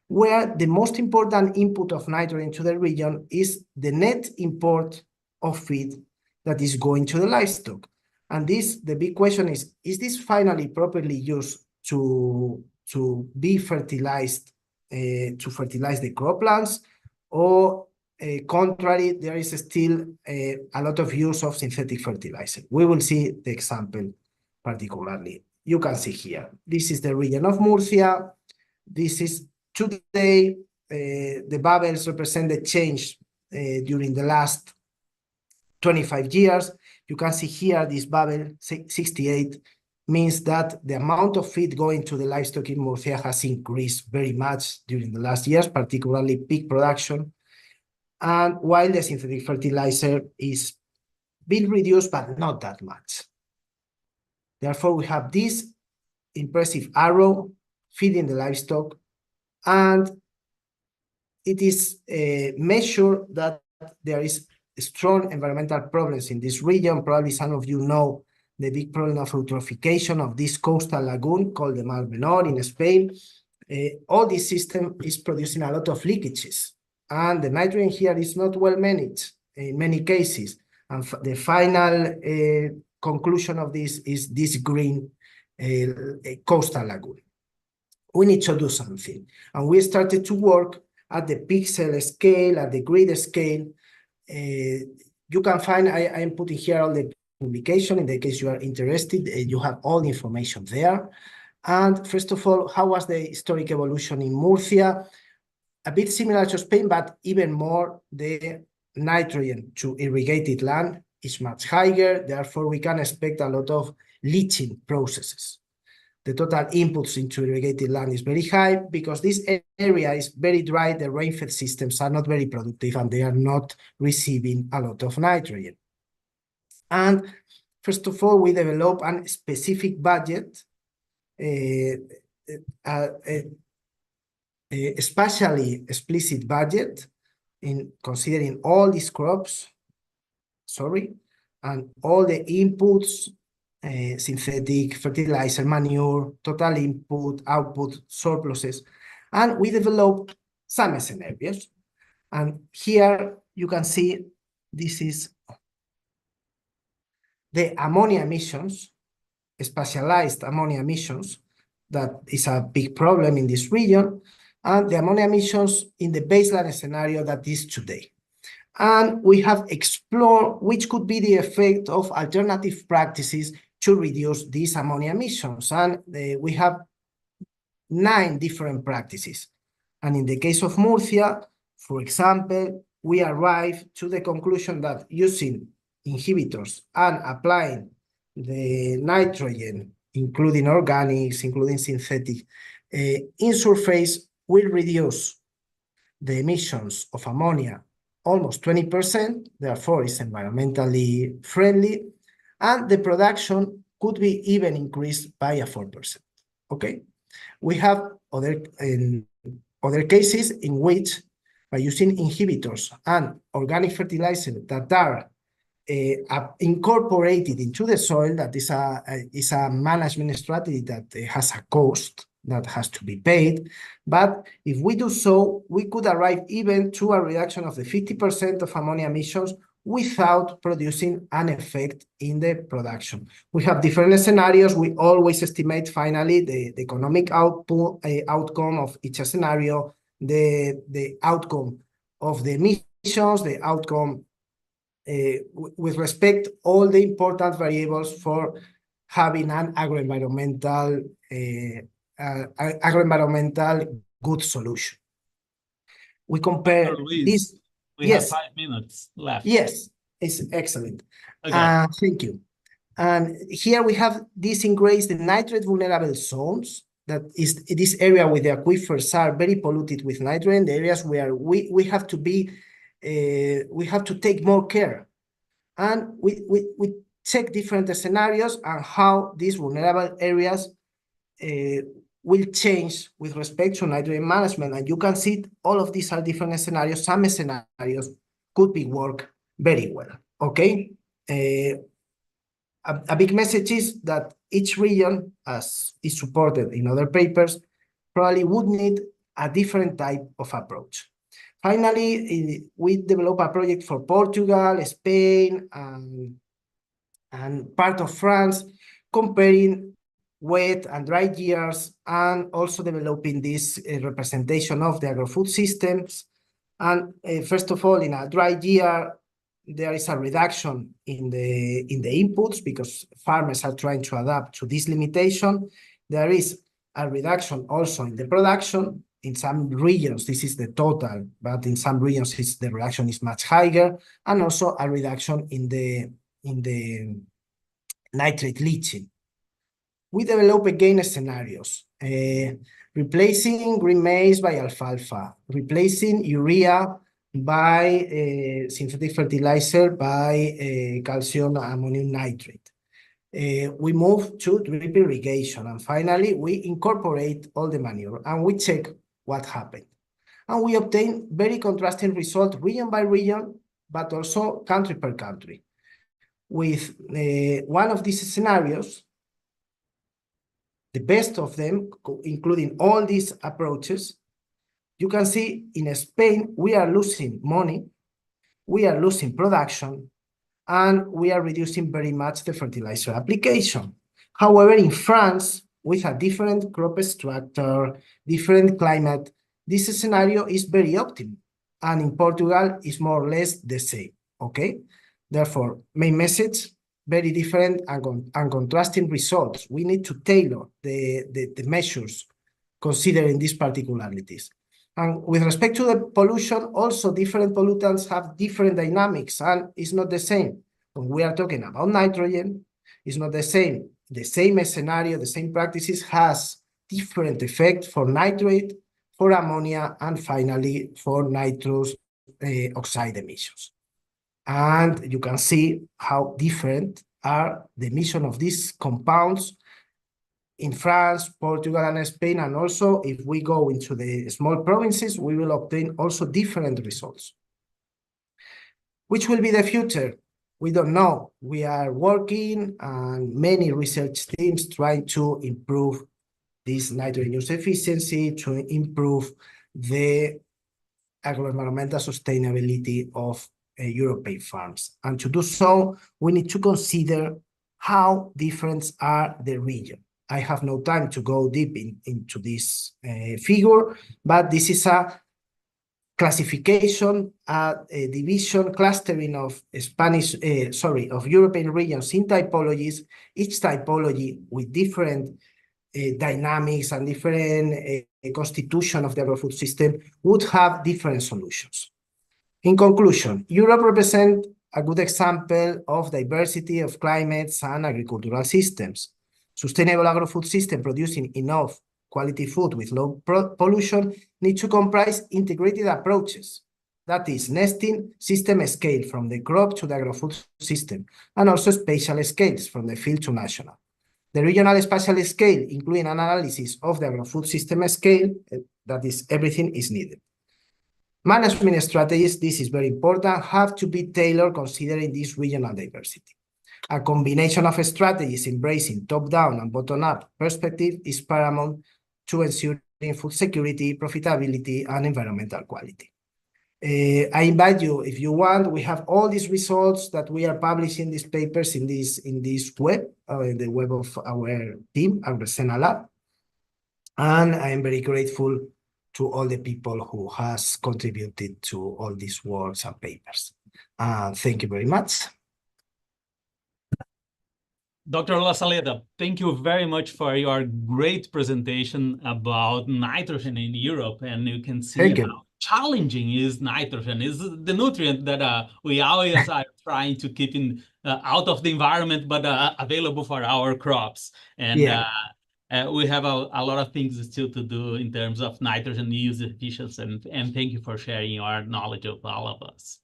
where the most important input of nitrogen to the region is the net import of feed that is going to the livestock. And the big question is this finally properly used to be fertilized, to fertilize the croplands, or contrary, there is still a lot of use of synthetic fertilizer? We will see the example particularly. You can see here, this is the region of Murcia. This is today, the bubbles represent the change during the last 25 years. You can see here this bubble, 68, means that the amount of feed going to the livestock in Murcia has increased very much during the last years, particularly pig production. And while the synthetic fertilizer is being reduced, but not that much. Therefore, we have this impressive arrow feeding the livestock, and it is measured that there is strong environmental problems in this region. Probably some of you know the big problem of eutrophication of this coastal lagoon called the Mar Menor in Spain. All this system is producing a lot of leakages, and the nitrogen here is not well managed in many cases. And the final conclusion of this is this green coastal lagoon. We need to do something. And we started to work at the pixel scale, at the grid scale. You can find, I am putting here all the publication in the case you are interested. You have all the information there. And first of all, how was the historic evolution in Murcia? A bit similar to Spain, but even more, the nitrogen to irrigated land is much higher. Therefore, we can expect a lot of leaching processes. The total inputs into irrigated land is very high because this area is very dry. The rainfed systems are not very productive and they are not receiving a lot of nitrogen. And first of all, we develop a specific budget, especially explicit budget in considering all these crops, and all the inputs, synthetic fertilizer, manure, total input, output, surpluses, and we developed some scenarios. And here you can see this is the ammonia emissions, specialized ammonia emissions, that is a big problem in this region. and the ammonia emissions in the baseline scenario that is today. And we have explored which could be the effect of alternative practices to reduce these ammonia emissions. And we have 9 different practices. And in the case of Murcia, for example, we arrived to the conclusion that using inhibitors and applying the nitrogen, including organics, including synthetic, in surface will reduce the emissions of ammonia almost 20%, therefore it's environmentally friendly, and the production could be even increased by a 4%, okay? We have other cases in which, by using inhibitors and organic fertilizers that are incorporated into the soil, that is a management strategy that has a cost that has to be paid. But if we do so, we could arrive even to a reduction of the 50% of ammonia emissions without producing an effect in the production. We have different scenarios. We always estimate finally the economic outcome of each scenario, the outcome of the emissions, the outcome with respect all the important variables for having an agroenvironmental good solution. We compare this. We have 5 minutes left. Yes, it's excellent. Okay. Thank you. And here we have this in gray, the nitrate vulnerable zones. That is this area where the aquifers are very polluted with nitrogen, the areas where we have to be, we have to take more care. And we check different scenarios and how these vulnerable areas will change with respect to nitrogen management. And you can see all of these are different scenarios. Some scenarios could be work very well, okay? A big message is that each region, as is supported in other papers, probably would need a different type of approach. Finally, we developed a project for Portugal, Spain, and part of France, comparing wet and dry years, and also developing this representation of the agro-food systems. And first of all, in a dry year, there is a reduction in the inputs because farmers are trying to adapt to this limitation. There is a reduction also in the production. In some regions, this is the total, but in some regions, the reduction is much higher, and also a reduction in the nitrate leaching. We develop again scenarios, replacing green maize by alfalfa, replacing urea by synthetic fertilizer by calcium ammonium nitrate. We move to drip irrigation, and finally we incorporate all the manure and we check what happened. And we obtain very contrasting results region by region, but also country per country. With one of these scenarios, the best of them, including all these approaches, you can see in Spain, we are losing money, we are losing production, and we are reducing very much the fertilizer application. However, in France, with a different crop structure, different climate, this scenario is very optimal. And in Portugal, is more or less the same, okay? Therefore, main message, very different and contrasting results. We need to tailor the measures considering these particularities. And with respect to the pollution, also different pollutants have different dynamics, and it's not the same. When we are talking about nitrogen, it's not the same. The same scenario, the same practices has different effect for nitrate, for ammonia, and finally for nitrous oxide emissions. And you can see how different are the emission of these compounds in France, Portugal, and Spain. And also, if we go into the small provinces, we will obtain also different results. Which will be the future? We don't know. We are working and many research teams trying to improve this nitrogen use efficiency, to improve the agroenvironmental sustainability of European farms. And to do so, we need to consider how different are the region. I have no time to go deep into this figure, but this is a classification, a division, clustering of of European regions in typologies, each typology with different dynamics and different constitution of the agro-food system would have different solutions. In conclusion, Europe represents a good example of diversity of climates and agricultural systems. Sustainable agro-food system producing enough quality food with low pollution need to comprise integrated approaches. That is, nesting system scale from the crop to the agro-food system, and also spatial scales from the field to national. The regional spatial scale, including an analysis of the agro-food system scale, that is, everything is needed. Management strategies, this is very important, have to be tailored considering this regional diversity. A combination of strategies embracing top-down and bottom-up perspective is paramount to ensuring food security, profitability, and environmental quality. I invite you, if you want, we have all these results that we are publishing these papers in this web, in the web of our team, Organiza Lab. And I am very grateful to all the people who has contributed to all these works and papers. Thank you very much. Dr. La Saleda, thank you very much for your great presentation about nitrogen in Europe. And you can see how challenging is nitrogen. Is the nutrient that we always are trying to keep in out of the environment, but available for our crops. And we have a lot of things still to do in terms of nitrogen use efficiency. And thank you for sharing your knowledge of all of us.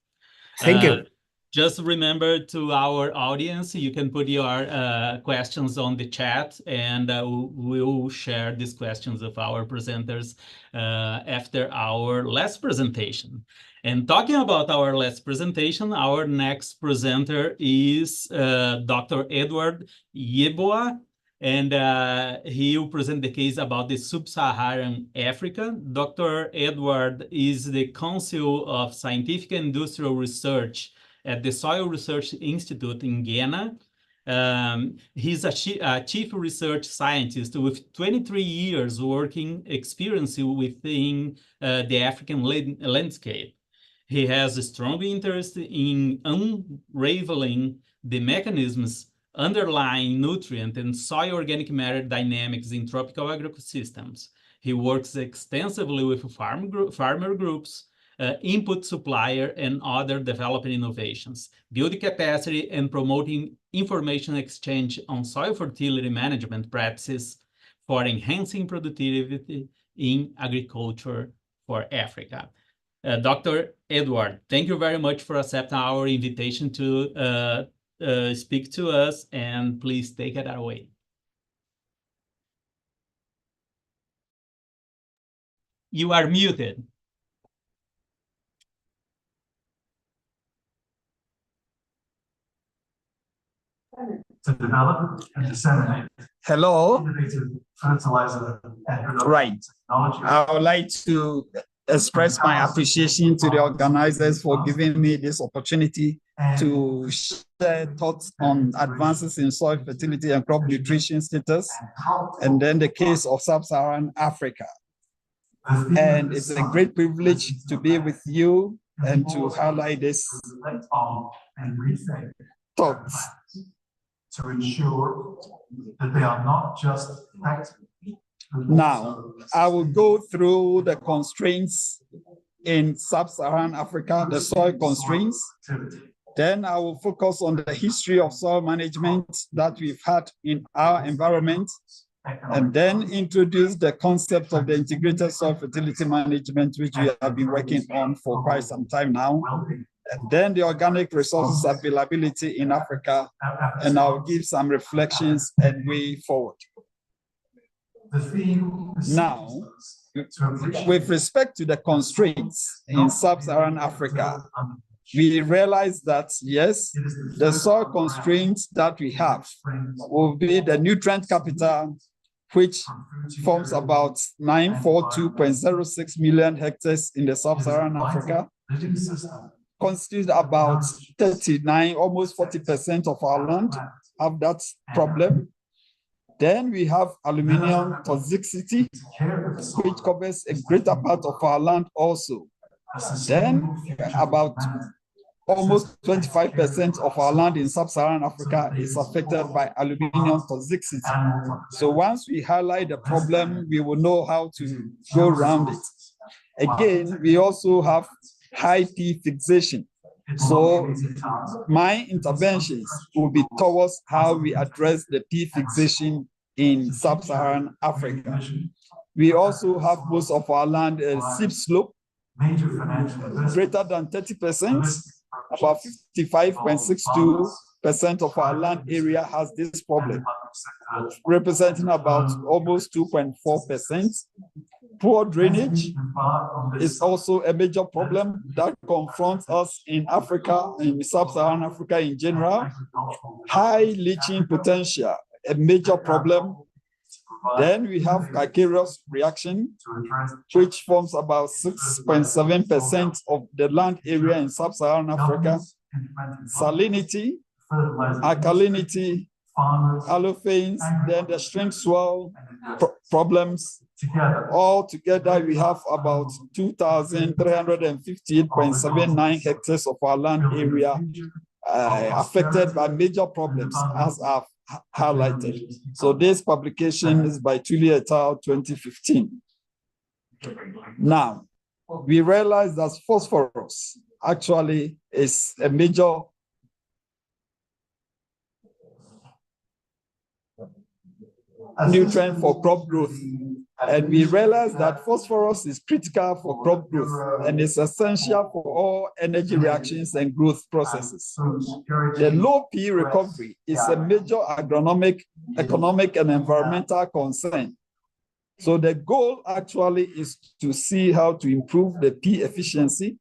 Thank you. Just remember to our audience, you can put your questions on the chat, and we'll share these questions of our presenters after our last presentation. And talking about our last presentation, our next presenter is Dr. Edward Yeboah, and he will present the case about the Sub-Saharan Africa. Dr. Edward is the Council of Scientific and Industrial Research at the Soil Research Institute in Ghana. He's a chief research scientist with 23 years working experience within the African landscape. He has a strong interest in unraveling the mechanisms underlying nutrient and soil organic matter dynamics in tropical agrosystems. He works extensively with farmer groups, input supplier, and other developing innovations, building capacity and promoting information exchange on soil fertility management practices for enhancing productivity in agriculture for Africa. Dr. Edward, thank you very much for accepting our invitation to speak to us, and please take it away. You are muted. To develop and disseminate innovative fertilizer and right. technology. I would like to express my appreciation to the organizers for giving me this opportunity to share thoughts on advances in soil fertility and crop nutrition status, and then the case of Sub-Saharan Africa. And it's a great privilege to be with you and to highlight this thoughts. To ensure that they are not just effective. Now, I will go through the constraints in Sub-Saharan Africa, the soil constraints. Then I will focus on the history of soil management that we've had in our environment, and then introduce the concept of the integrated soil fertility management, which we have been working on for quite some time now. And then the organic resources availability in Africa, and I'll give some reflections and way forward. Now, with respect to the constraints in Sub-Saharan Africa, we realize that, yes, the soil constraints that we have will be the nutrient capital, which forms about 942.06 million hectares in the Sub-Saharan Africa, constitute about 39, almost 40% of our land have that problem. Then we have aluminum toxicity, which covers a greater part of our land also. Then about almost 25% of our land in sub-Saharan Africa is affected by aluminum toxicity. So once we highlight the problem, we will know how to go around it. Again, we also have high P fixation. So my interventions will be towards how we address the P fixation in sub-Saharan Africa. We also have most of our land steep slope, greater than 30%. About 55.62% of our land area has this problem, representing about almost 2.4%. Poor drainage is also a major problem that confronts us in Africa, in sub-Saharan Africa in general. High leaching potential, a major problem. Then we have calcareous reaction, which forms about 6.7% of the land area in sub-Saharan Africa. Salinity, alkalinity, allophane, then the stream swell problems. All together, we have about 2,358.79 hectares of our land area affected by major problems, as I've highlighted. So this publication is by Tully et al. 2015. Now, we realize that phosphorus actually is a major nutrient for crop growth. And we realize that phosphorus is critical for crop growth and is essential for all energy reactions and growth processes. The low P recovery is a major agronomic, economic, and environmental concern. So the goal actually is to see how to improve the P efficiency,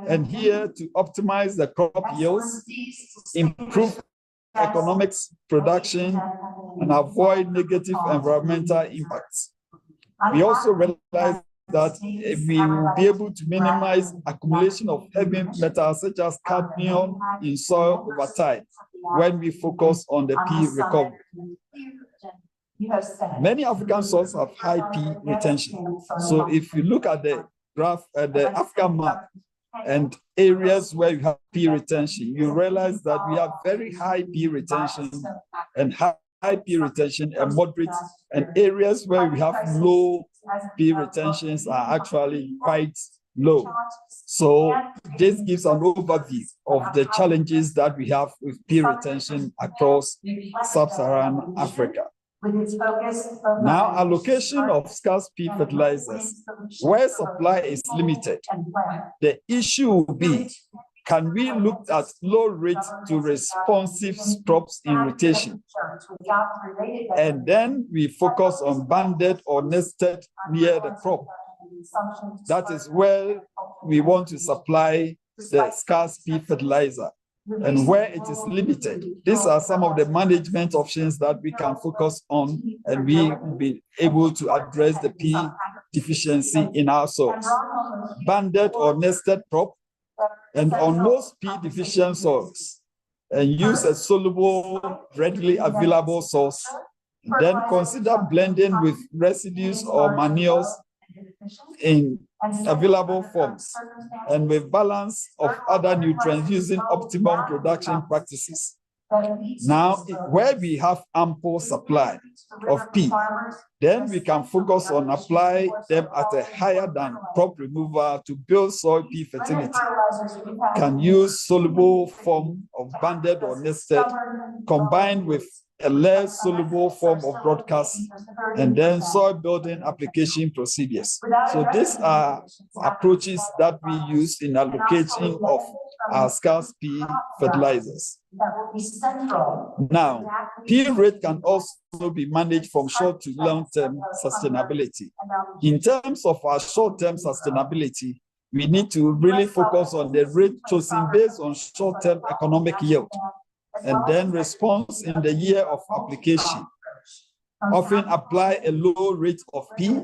and here to optimize the crop yields, improve economics production, and avoid negative environmental impacts. We also realize that we will be able to minimize accumulation of heavy metals such as cadmium in soil over time when we focus on the P recovery. Many African soils have high P retention. So if you look at the graph at the African map and areas where you have P retention, you realize that we have very high P retention and high P retention and moderate, and areas where we have low P retentions are actually quite low. So this gives an overview of the challenges that we have with P retention across sub-Saharan Africa. Now, allocation of scarce P fertilizers, where supply is limited, the issue will be, can we look at low rate to responsive crops in rotation? And then we focus on banded or nested near the crop. That is where we want to supply the scarce P fertilizer. And where it is limited, these are some of the management options that we can focus on, and we will be able to address the P deficiency in our soils. Banded or nested crop, and on most P deficient soils, and use a soluble, readily available source. Then consider blending with residues or manures in available forms, and with balance of other nutrients using optimum production practices. Now, where we have ample supply of P, then we can focus on apply them at a higher than crop removal to build soil P fertility. Can use soluble form of banded or nested combined with a less soluble form of broadcast, and then soil building application procedures. So these are approaches that we use in allocating of our scarce P fertilizers. Now, P rate can also be managed from short to long-term sustainability. In terms of our short-term sustainability, we need to really focus on the rate chosen based on short-term economic yield, and then response in the year of application. Often apply a low rate of P,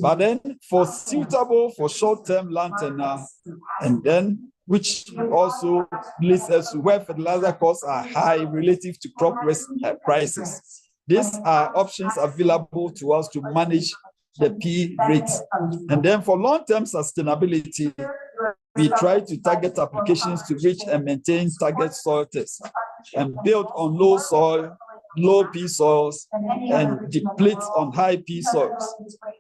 but then for suitable for short-term land tenure, and then which also leads us to where fertilizer costs are high relative to crop risk prices. These are options available to us to manage the P rates. And then for long-term sustainability, we try to target applications to reach and maintain target soil tests and build on low soil, low P soils, and deplete on high P soils.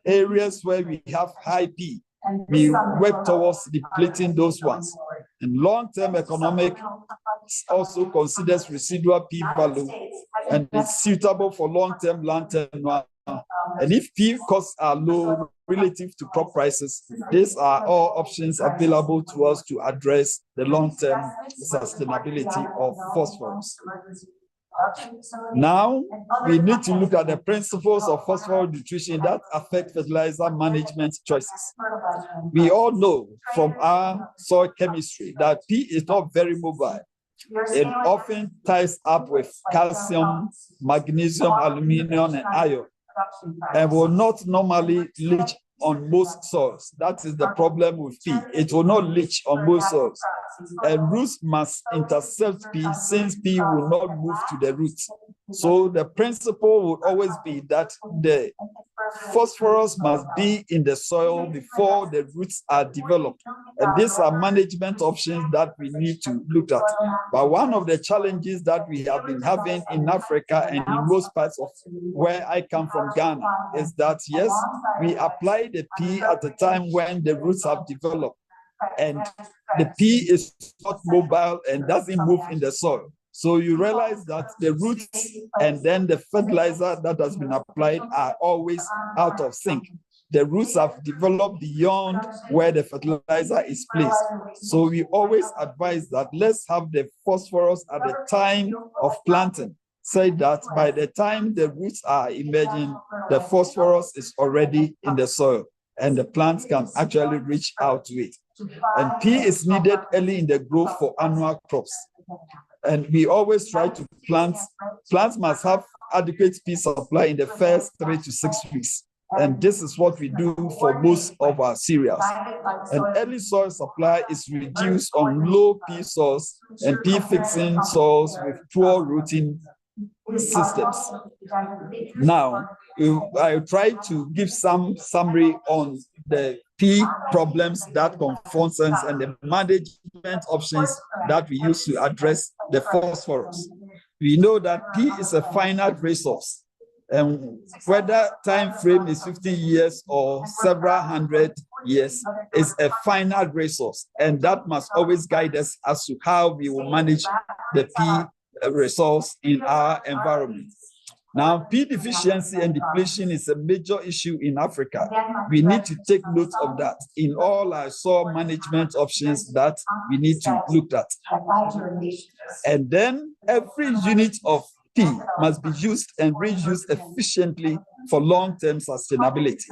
Areas where we have high P, we work towards depleting those ones. And long-term economic also considers residual P value and is suitable for long-term land tenure. And if P costs are low relative to crop prices, these are all options available to us to address the long-term sustainability of phosphorus. Now, we need to look at the principles of phosphorus nutrition that affect fertilizer management choices. We all know from our soil chemistry that P is not very mobile. It often ties up with calcium, magnesium, aluminum, and iron, and will not normally leach on most soils. That is the problem with P. It will not leach on most soils. And roots must intercept P since P will not move to the roots. So the principle would always be that the phosphorus must be in the soil before the roots are developed. And these are management options that we need to look at. But one of the challenges that we have been having in Africa and in most parts of where I come from, Ghana, is that yes, we apply the P at the time when the roots have developed. And the P is not mobile and doesn't move in the soil. So you realize that the roots and then the fertilizer that has been applied are always out of sync. The roots have developed beyond where the fertilizer is placed. So we always advise that let's have the phosphorus at the time of planting. Say that by the time the roots are emerging, the phosphorus is already in the soil and the plants can actually reach out to it. And P is needed early in the growth for annual crops. And we always try to plants must have adequate P supply in the first 3 to 6 weeks. And this is what we do for most of our cereals. And early soil supply is reduced on low P soils and P fixing soils with poor rooting systems. Now, I try to give some summary on the P problems that confront us and the management options that we use to address the phosphorus. We know that P is a finite resource, and whether time frame is 50 years or several hundred years is a finite resource, and that must always guide us as to how we will manage the P resource in our environment. Now, P deficiency and depletion is a major issue in Africa. We need to take note of that in all our soil management options that we need to look at. And then every unit of P must be used and reused efficiently for long-term sustainability.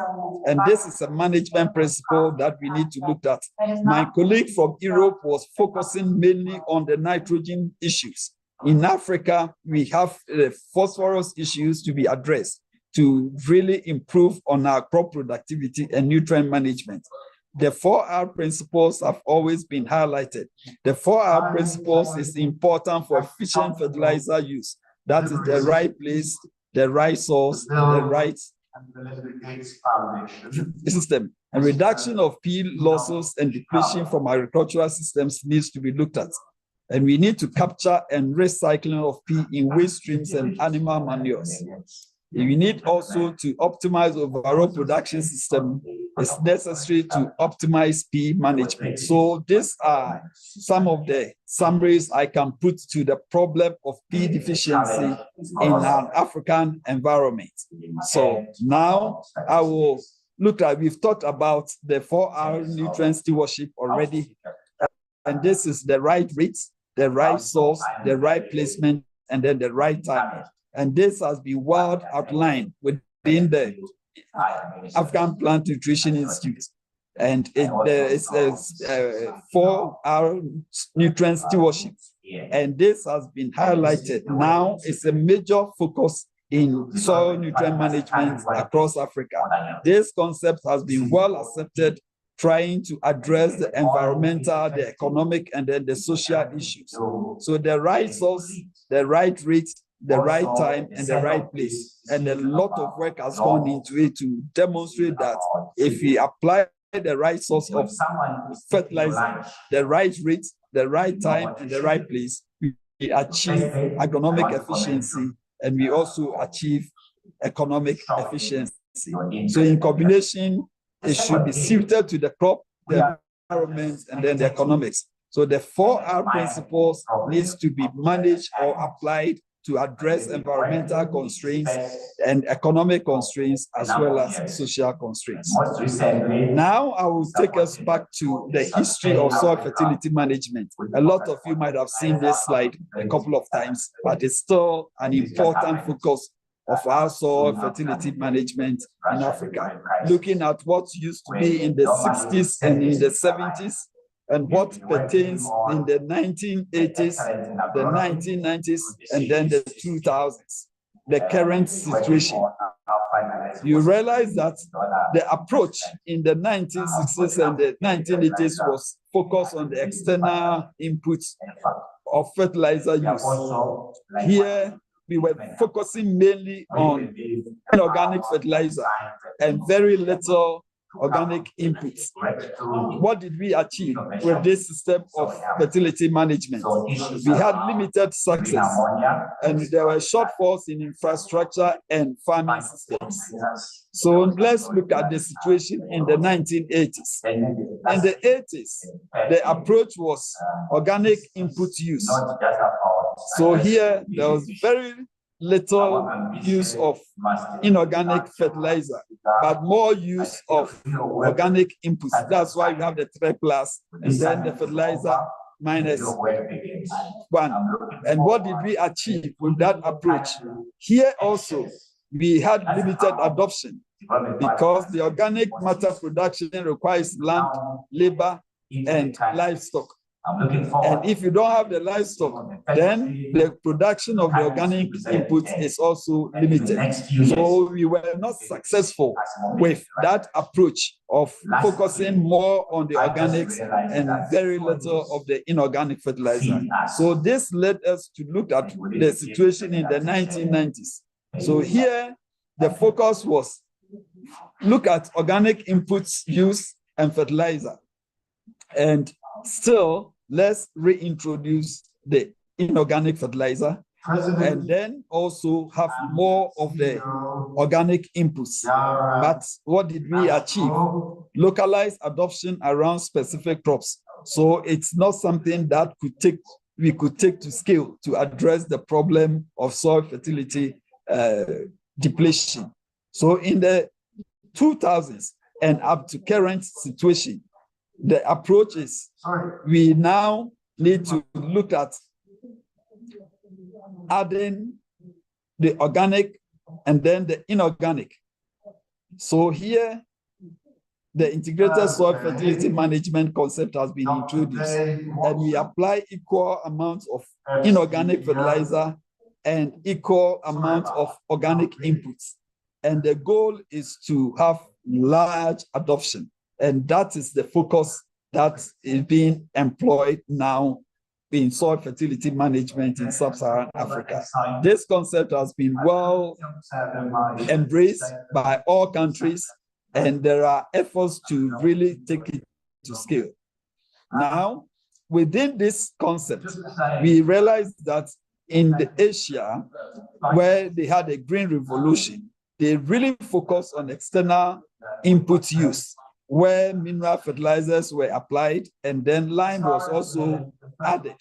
And this is a management principle that we need to look at. My colleague from Europe was focusing mainly on the nitrogen issues. In Africa, we have phosphorus issues to be addressed to really improve on our crop productivity and nutrient management. The 4R principles have always been highlighted. The 4R principles is important for efficient fertilizer use. That is the right place, the right source, the right system. And reduction of P losses and depletion from agricultural systems needs to be looked at. And we need to capture and recycling of P in waste streams and animal manures. We need also to optimize overall production system. It's necessary to optimize P management. So these are some of the summaries I can put to the problem of P deficiency in an African environment. So now I will look at, we've talked about the 4R nutrient stewardship already. And this is the right rates, the right source, the right placement, and then the right timing. And this has been well outlined within the African Plant Nutrition Institute. And there is a 4R nutrient stewardship. And this has been highlighted. Now it's a major focus in soil nutrient management across Africa. This concept has been well accepted, trying to address the environmental, the economic, and then the social issues. So the right source, the right rate, the right time, and the right place. And a lot of work has gone into it to demonstrate that if we apply the right source of fertilizer, the right rate, the right time, and the right place, we achieve agronomic efficiency, and we also achieve economic efficiency. So in combination, it should be suited to the crop, the environment, and then the economics. So the 4R principles needs to be managed or applied to address environmental constraints and economic constraints, as well as social constraints. Now I will take us back to the history of soil fertility management. A lot of you might have seen this slide a couple of times, but it's still an important focus of our soil fertility management in Africa, looking at what used to be in the 60s and in the 70s, and what pertains in the 1980s, the 1990s, and then the 2000s, the current situation. You realize that the approach in the 1960s and the 1980s was focused on the external inputs of fertilizer use. Here, we were focusing mainly on inorganic fertilizer and very little organic inputs. What did we achieve with this system of fertility management? We had limited success, and there were shortfalls in infrastructure and farming systems. So let's look at the situation in the 1980s. In the 80s, the approach was organic input use. So here, there was very little use of inorganic fertilizer, but more use of organic inputs. That's why we have the 3+, and then the fertilizer -1. And what did we achieve with that approach? Here also, we had limited adoption because the organic matter production requires land, labor, and livestock. And if you don't have the livestock, then the production of the organic input is also limited. So we were not successful with that approach of focusing more on the organics and very little of the inorganic fertilizer. So this led us to look at the situation in the 1990s. So here, the focus was look at organic inputs use and fertilizer. And still, let's reintroduce the inorganic fertilizer and then also have more of the organic inputs. But what did we achieve? Localized adoption around specific crops. So it's not something that we could take to scale to address the problem of soil fertility depletion. So in the 2000s and up to current situation, the approach is we now need to look at adding the organic and then the inorganic. So here, the integrated soil fertility management concept has been introduced, and we apply equal amounts of inorganic fertilizer and equal amount of organic inputs. And the goal is to have large adoption. And that is the focus that is being employed now in soil fertility management in sub-Saharan Africa. This concept has been well embraced by all countries, and there are efforts to really take it to scale. Now, within this concept, we realized that in the Asia, where they had a green revolution, they really focused on external input use, where mineral fertilizers were applied, and then lime was also added.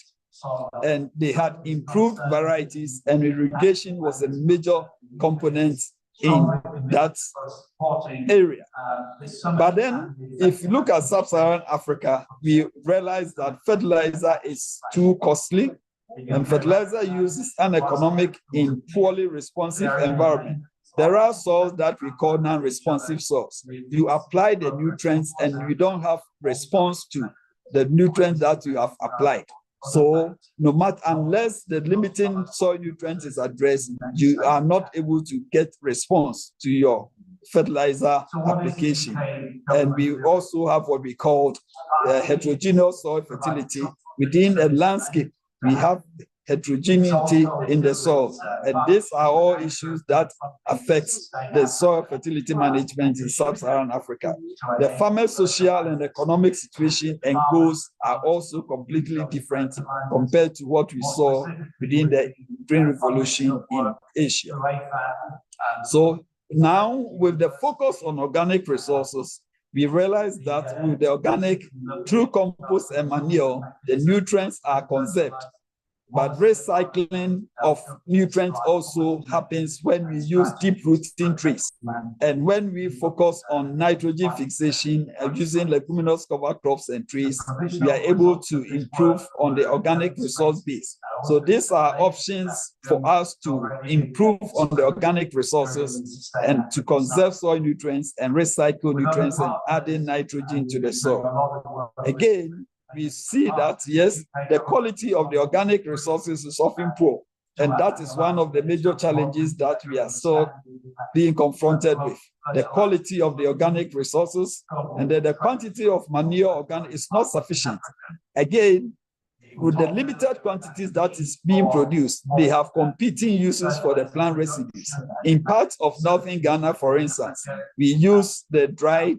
And they had improved varieties, and irrigation was a major component in that area. But then, if you look at sub-Saharan Africa, we realize that fertilizer is too costly, and fertilizer use is uneconomic in poorly responsive environment. There are soils that we call non-responsive soils. You apply the nutrients and you don't have response to the nutrients that you have applied. So no matter, unless the limiting soil nutrients is addressed, you are not able to get response to your fertilizer application. And we also have what we call heterogeneous soil fertility. Within a landscape, we have heterogeneity in the soil. And these are all issues that affect the soil fertility management in sub-Saharan Africa. The farmer social and economic situation and goals are also completely different compared to what we saw within the Green Revolution in Asia. So now, with the focus on organic resources, we realize that with the organic, through compost and manure, the nutrients are conserved. But recycling of nutrients also happens when we use deep-rooting trees. And when we focus on nitrogen fixation using leguminous cover crops and trees, we are able to improve on the organic resource base. So these are options for us to improve on the organic resources and to conserve soil nutrients and recycle nutrients and adding nitrogen to the soil. Again, we see that, yes, the quality of the organic resources is often poor. And that is one of the major challenges that we are still being confronted with. The quality of the organic resources and then the quantity of manure organic is not sufficient. Again, with the limited quantities that is being produced, they have competing uses for the plant residues. In parts of northern Ghana, for instance, we use the dried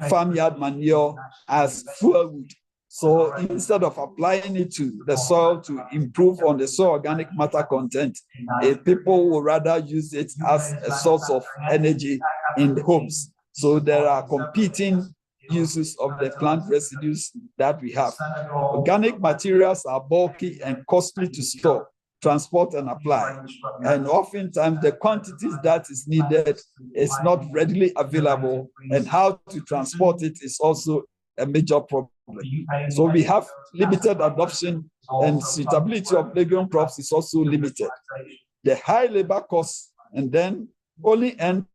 farmyard manure as fuel wood. So instead of applying it to the soil to improve on the soil organic matter content, people will rather use it as a source of energy in the homes. So there are competing uses of the plant residues that we have. Organic materials are bulky and costly to store, transport, and apply. And oftentimes the quantities that is needed is not readily available, and how to transport it is also a major problem. So we have limited adoption, and suitability of legume crops is also limited. The high labor costs, and then only N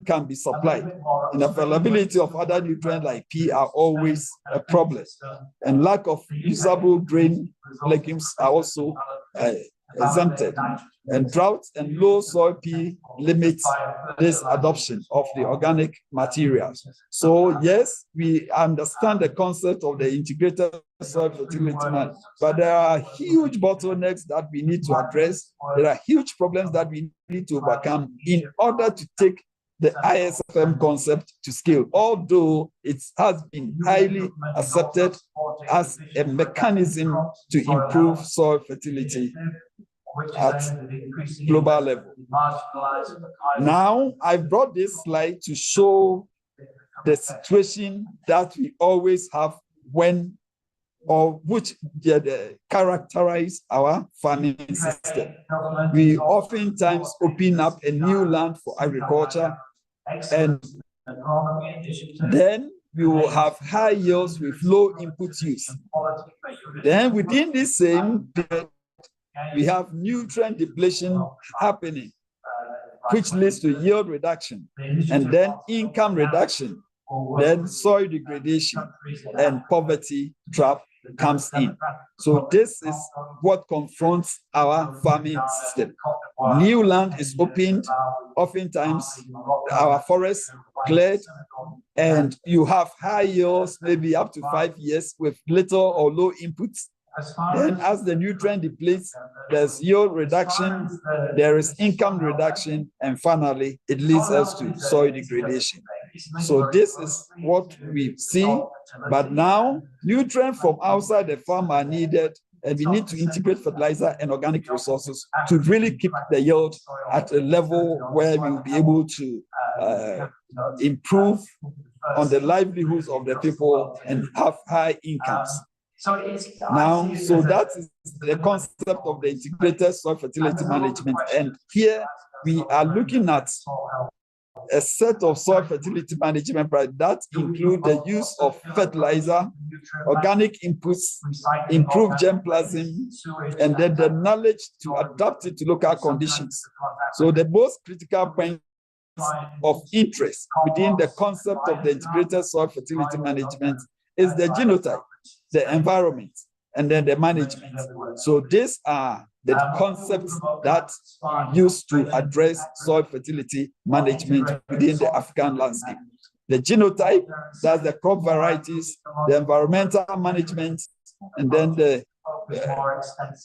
can be supplied. And availability of other nutrients like P are always a problem. And lack of usable grain legumes are also exempted. And drought and low soil P limits this adoption of the organic materials. So yes, we understand the concept of the integrated soil fertility management, but there are huge bottlenecks that we need to address. There are huge problems that we need to overcome in order to take the ISFM concept to scale, although it has been highly accepted as a mechanism to improve soil fertility at global level. Now, I brought this slide to show the situation that we always have when, or which characterize our farming system. We oftentimes open up a new land for agriculture, and then we will have high yields with low input use. Then within this same period, we have nutrient depletion happening, which leads to yield reduction, and then income reduction, then soil degradation, and poverty trap comes in. So this is what confronts our farming system. New land is opened, oftentimes our forests cleared, and you have high yields, maybe up to 5 years with little or low inputs. Then as the nutrient depletes, there's yield reduction, there is income reduction, and finally, it leads us to soil degradation. So this is what we see, but now nutrients from outside the farm are needed, and we need to integrate fertilizer and organic resources to really keep the yield at a level where we'll be able to improve on the livelihoods of the people and have high incomes. Now, so that is the concept of the integrated soil fertility management. And here we are looking at a set of soil fertility management that include the use of fertilizer, organic inputs, improved germplasm, and then the knowledge to adapt it to local conditions. So the most critical point of interest within the concept of the integrated soil fertility management is the genotype, the environment, and then the management. So these are the concepts that are used to address soil fertility management within the African landscape. The genotype, that's the crop varieties, the environmental management, and then the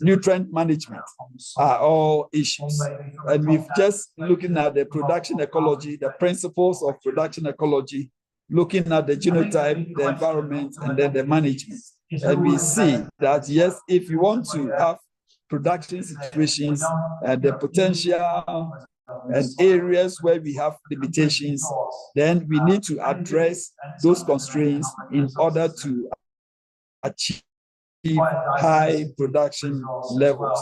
nutrient management are all issues. And we've just looking at the production ecology, the principles of production ecology, looking at the genotype, the environment, and then the management. And we see that, yes, if you want to have production situations and the potential and areas where we have limitations, then we need to address those constraints in order to achieve high production levels.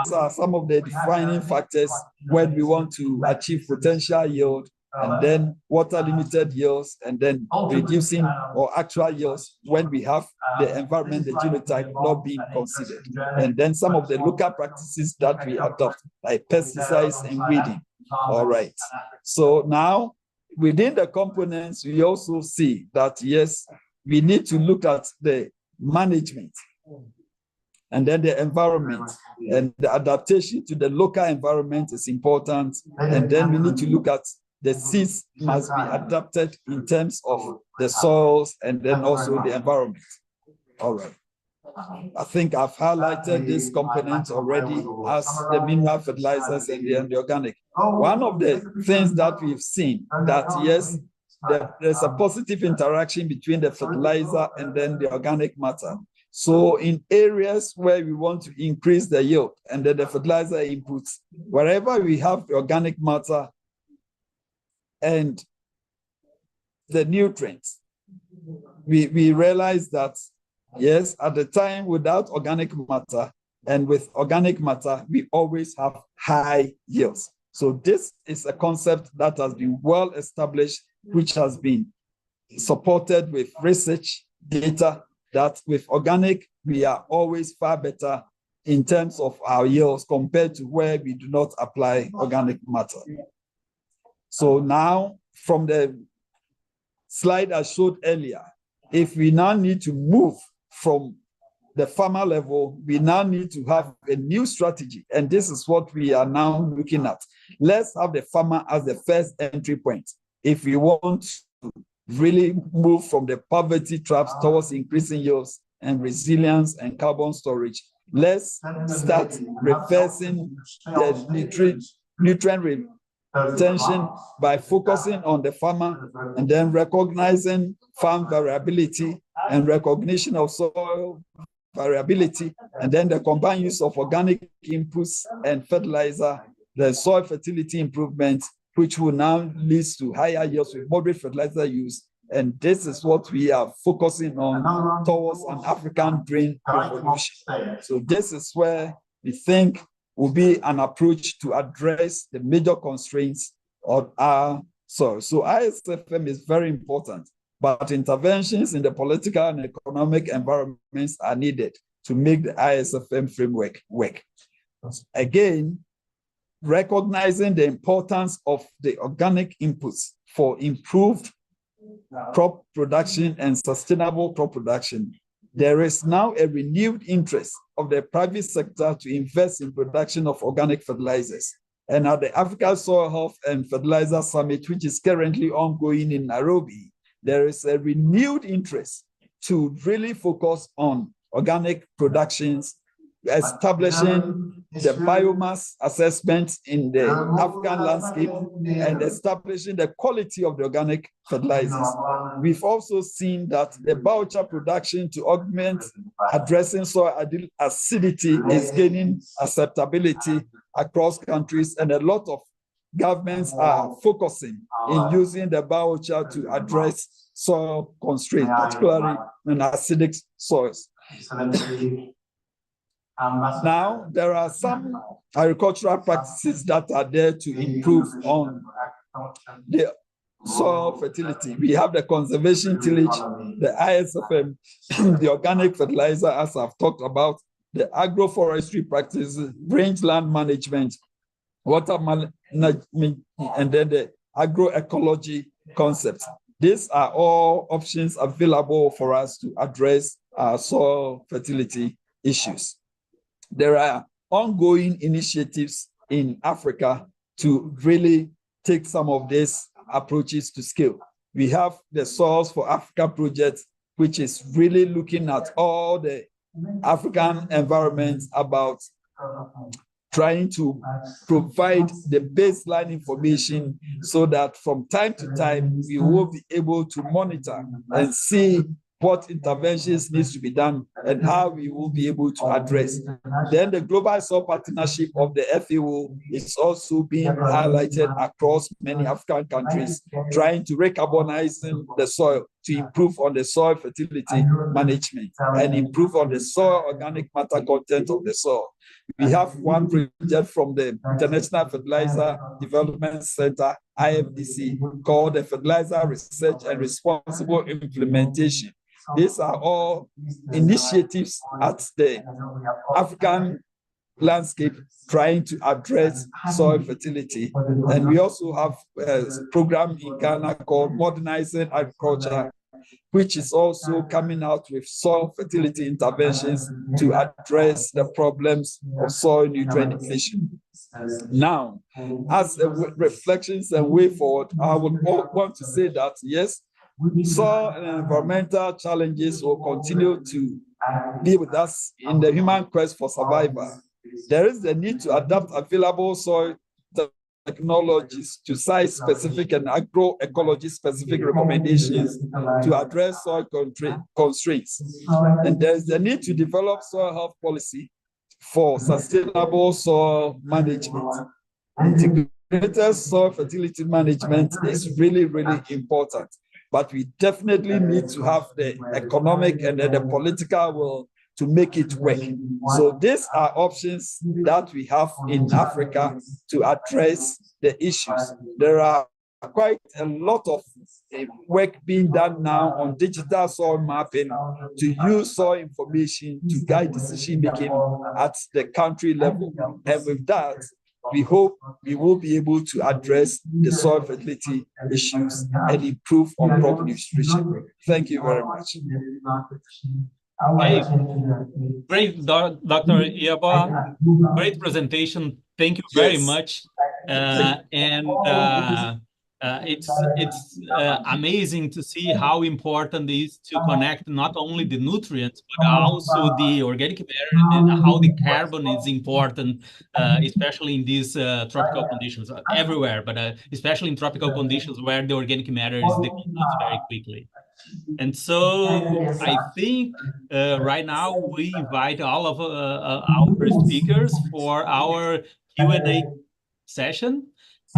These are some of the defining factors when we want to achieve potential yield, and then water limited yields, and then reducing or actual yields when we have the environment, the genotype not being considered. And then some of the local practices that we adopt, like pesticides and weeding. All right. So now within the components, we also see that, yes, we need to look at the management and then the environment, and the adaptation to the local environment is important. And then we need to look at the seeds must be adapted in terms of the soils and then also the environment. All right. I think I've highlighted these components already as the mineral fertilizers and the organic. One of the things that we've seen that, yes, there's a positive interaction between the fertilizer and then the organic matter. So in areas where we want to increase the yield and then the fertilizer inputs, wherever we have the organic matter and the nutrients, we realize that, yes, at the time without organic matter and with organic matter, we always have high yields. So this is a concept that has been well established, which has been supported with research data, that with organic, we are always far better in terms of our yields compared to where we do not apply organic matter. So now, from the slide I showed earlier, if we now need to move from the farmer level, we now need to have a new strategy. And this is what we are now looking at. Let's have the farmer as the first entry point. If we want to really move from the poverty traps towards increasing yields and resilience and carbon storage, let's start reversing the nutrient retention by focusing on the farmer and then recognizing farm variability and recognition of soil variability, and then the combined use of organic inputs and fertilizer, the soil fertility improvement, which will now lead to higher yields with moderate fertilizer use. And this is what we are focusing on towards an African green revolution. So this is where we think will be an approach to address the major constraints of our soil. So ISFM is very important, but interventions in the political and economic environments are needed to make the ISFM framework work. Again, recognizing the importance of the organic inputs for improved crop production and sustainable crop production, there is now a renewed interest of the private sector to invest in production of organic fertilizers. And at the Africa Soil Health and Fertilizer Summit, which is currently ongoing in Nairobi, there is a renewed interest to really focus on organic productions, establishing the biomass assessment in the African landscape and establishing the quality of the organic fertilizers. We've also seen that the biochar production to augment addressing soil acidity is gaining acceptability across countries, and a lot of governments are focusing in using the biochar to address soil constraints, particularly in acidic soils. Now, there are some agricultural practices that are there to improve on the soil fertility. We have the conservation tillage, the ISFM, the organic fertilizer, as I've talked about, the agroforestry practices, rangeland management, water management, and then the agroecology concepts. These are all options available for us to address our soil fertility issues. There are ongoing initiatives in Africa to really take some of these approaches to scale. We have the Soils for Africa project, which is really looking at all the African environment, about trying to provide the baseline information so that from time to time we will be able to monitor and see what interventions needs to be done and how we will be able to address. Then the Global Soil Partnership of the FAO is also being highlighted across many African countries, trying to recarbonize the soil to improve on the soil fertility management and improve on the soil organic matter content of the soil. We have one project from the International Fertilizer Development Center, IFDC, called the Fertilizer Research and Responsible Implementation. These are all initiatives at the African landscape trying to address soil fertility. And we also have a program in Ghana called Modernizing Agriculture, which is also coming out with soil fertility interventions to address the problems of soil nutrient depletion. Now, as reflections and way forward, I would want to say that, yes, soil and environmental challenges will continue to be with us in the human quest for survival. There is the need to adapt available soil technologies to site-specific and agroecology-specific recommendations to address soil constraints. And there is the need to develop soil health policy for sustainable soil management. Integrated soil fertility management is really, really important. But we definitely need to have the economic and the political will to make it work. So these are options that we have in Africa to address the issues. There are quite a lot of work being done now on digital soil mapping to use soil information to guide decision making at the country level. And with that, we hope we will be able to address the soil fertility issues and improve on crop nutrition. Thank you very much. Hey, great, Dr. Yeboah. Great presentation. Thank you very much. It's amazing to see how important it is to connect not only the nutrients, but also the organic matter and how the carbon is important, especially in these tropical conditions everywhere, but especially in tropical conditions where the organic matter is decomposed very quickly. And so I think right now we invite all of our speakers for our Q&A session.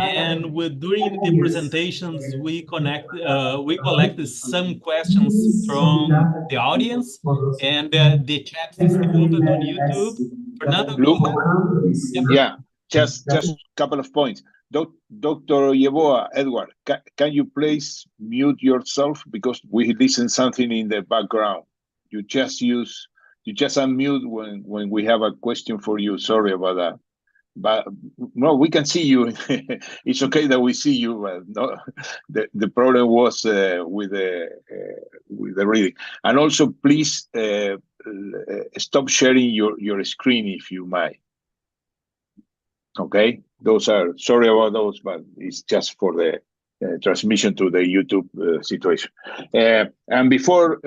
And during the presentations, we collected some questions from the audience, and the chat is still open on YouTube. Fernando, yeah, just a couple of points. Dr. Yeboah, Edward, can you please mute yourself because we listen something in the background? You just unmute when we have a question for you. Sorry about that. But no, we can see you. It's okay that we see you, but no, the problem was with the reading. And also, please stop sharing your screen if you might. Okay, sorry about those, but it's just for the transmission to the YouTube situation. And before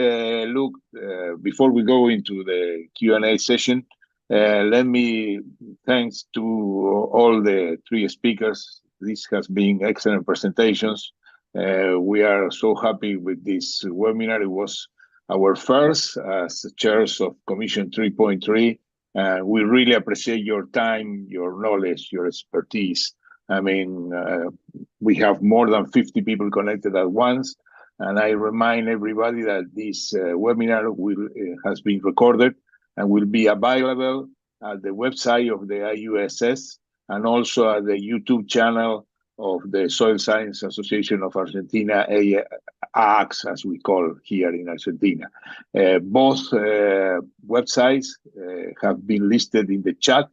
before we go into the Q&A session, let me thanks to all the three speakers. This has been excellent presentations. We are so happy with this webinar. It was our first as chairs of Commission 3.3. We really appreciate your time, your knowledge, your expertise. I mean, we have more than 50 people connected at once. And I remind everybody that this webinar has been recorded and will be available at the website of the IUSS and also at the YouTube channel of the Soil Science Association of Argentina, AAX, as we call here in Argentina. Both websites have been listed in the chat.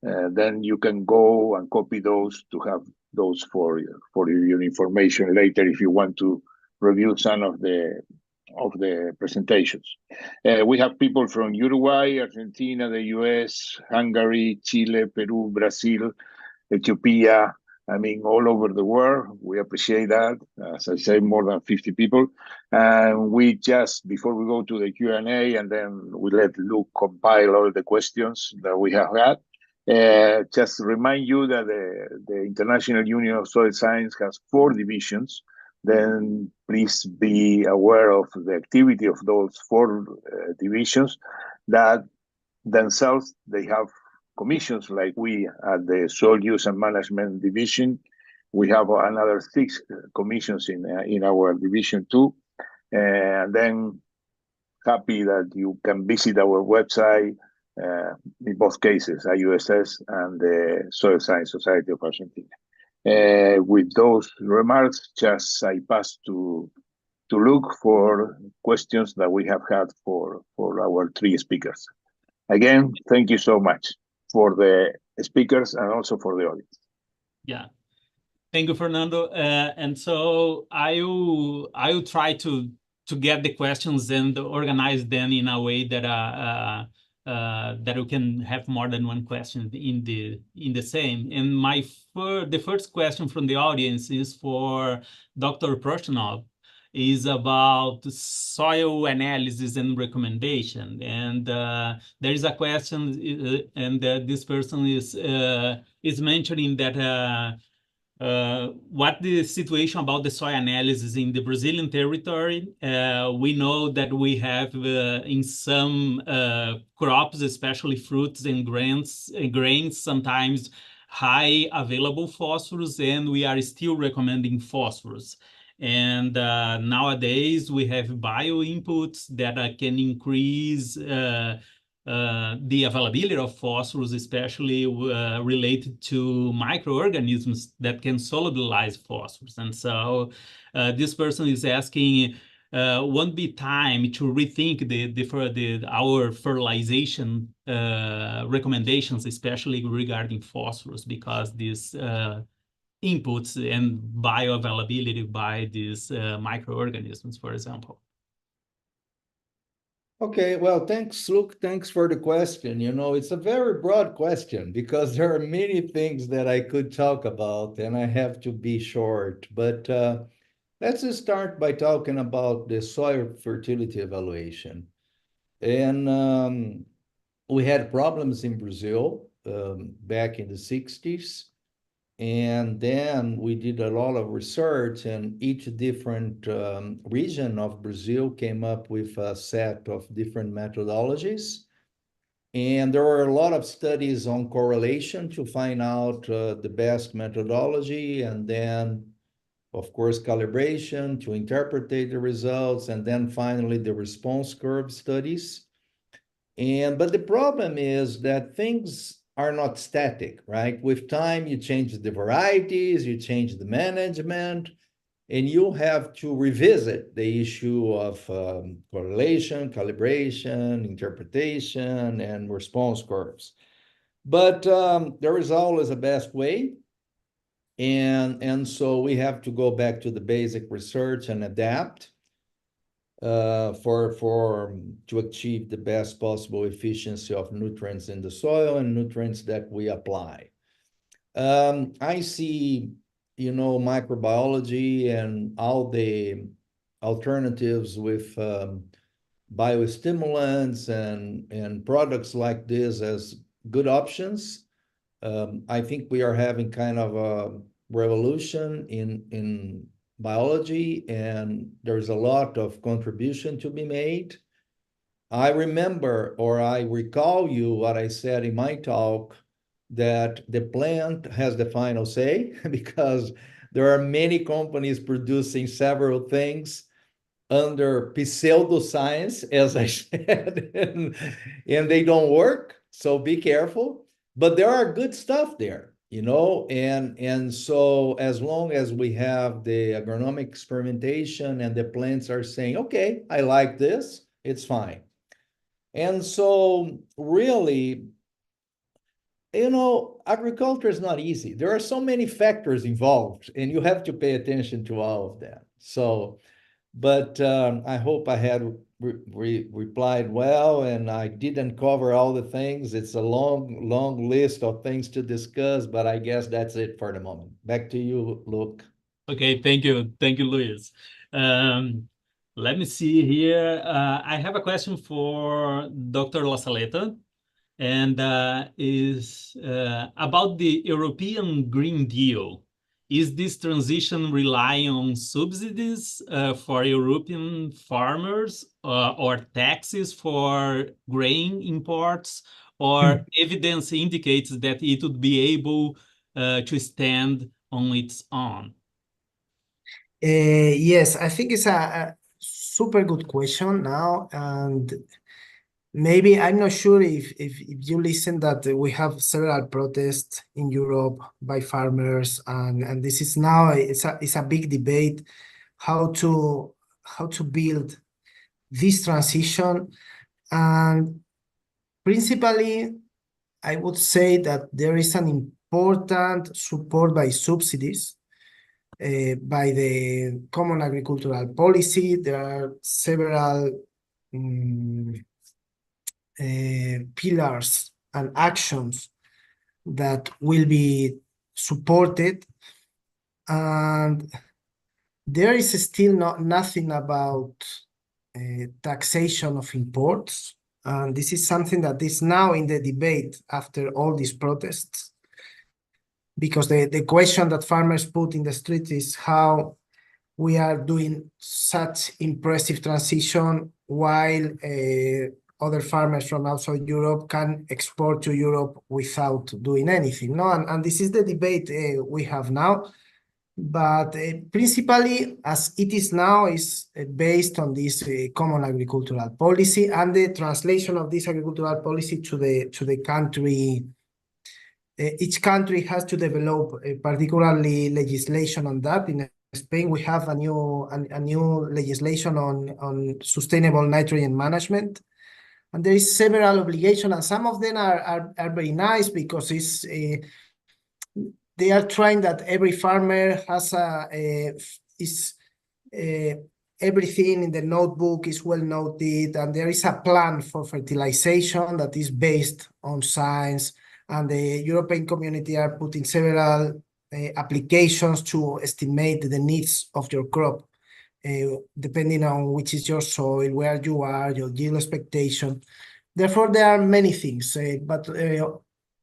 Then you can go and copy those to have those for your information later if you want to review some of the presentations. We have people from Uruguay, Argentina, the US, Hungary, Chile, Peru, Brazil, Ethiopia, I mean, all over the world. We appreciate that. As I say, more than 50 people. And we just, before we go to the Q&A, and then we let Luke compile all the questions that we have had, just remind you that the International Union of Soil Science has 4 divisions. Then please be aware of the activity of those 4 divisions, that themselves, they have commissions like we at the Soil Use and Management Division. We have another 6 commissions in our division too. And then happy that you can visit our website, in both cases, IUSS and the Soil Science Society of Argentina. With those remarks, just I pass to look for questions that we have had for our 3 speakers. Again, thank you so much for the speakers and also for the audience. Yeah, thank you, Fernando. And so I will try to get the questions and organize them in a way that that we can have more than one question in the same. And the first question from the audience is for Dr. Proshnov, is about soil analysis and recommendation. And there is a question, and this person is mentioning that what the situation about the soil analysis in the Brazilian territory. We know that we have in some crops, especially fruits and grains, sometimes high available phosphorus, and we are still recommending phosphorus. And nowadays we have bio inputs that can increase the availability of phosphorus, especially related to microorganisms that can solubilize phosphorus. And so this person is asking, won't be time to rethink our fertilization recommendations, especially regarding phosphorus, because these inputs and bioavailability by these microorganisms, for example. Okay, well, thanks, Luke. Thanks for the question. You know, it's a very broad question because there are many things that I could talk about, and I have to be short. But let's just start by talking about the soil fertility evaluation. And we had problems in Brazil back in the 60s. And then we did a lot of research, and each different region of Brazil came up with a set of different methodologies. And there were a lot of studies on correlation to find out the best methodology, and then, of course, calibration to interpret the results, and then finally the response curve studies. But the problem is that things are not static, right? With time, you change the varieties, you change the management, and you have to revisit the issue of correlation, calibration, interpretation, and response curves. But there is always a best way. And so we have to go back to the basic research and adapt to achieve the best possible efficiency of nutrients in the soil and nutrients that we apply. I see, you know, microbiology and all the alternatives with biostimulants and products like this as good options. I think we are having kind of a revolution in biology, and there's a lot of contribution to be made. I remember, or I recall you what I said in my talk, that the plant has the final say because there are many companies producing several things under pseudoscience, as I said, and they don't work, so be careful. But there are good stuff there. You know, and so as long as we have the agronomic experimentation and the plants are saying, okay, I like this, it's fine. And so really, you know, agriculture is not easy. There are so many factors involved, and you have to pay attention to all of them. So but I hope I had replied well, and I didn't cover all the things. It's a long list of things to discuss, but I guess that's it for the moment. Back to you, Luke. Okay, thank you, Luis. Let me see here. I have a question for Dr. La Saleta, and is about the European Green Deal. Is this transition relying on subsidies for European farmers or taxes for grain imports, or evidence indicates that it would be able to stand on its own? Yes, I think it's a super good question now, and maybe I'm not sure if you listen that we have several protests in Europe by farmers, and this is now it's a big debate how to build this transition, and principally I would say that there is an important support by subsidies. By the Common Agricultural Policy. There are several pillars and actions that will be supported, and there is still nothing about taxation of imports, and this is something that is now in the debate after all these protests. Because the question that farmers put in the street is how we are doing such impressive transition while other farmers from outside Europe can export to Europe without doing anything. No, and this is the debate we have now. But principally, as it is now, is based on this common agricultural policy and the translation of this agricultural policy to the country. Each country has to develop particularly legislation on that. In Spain, we have a new legislation on sustainable nitrogen management, and there is several obligations, and some of them are very nice because it's they are trying that every farmer has everything in the notebook is well noted, and there is a plan for fertilization that is based on science. And the European community are putting several applications to estimate the needs of your crop, depending on which is your soil, where you are, your yield expectation. Therefore, there are many things, but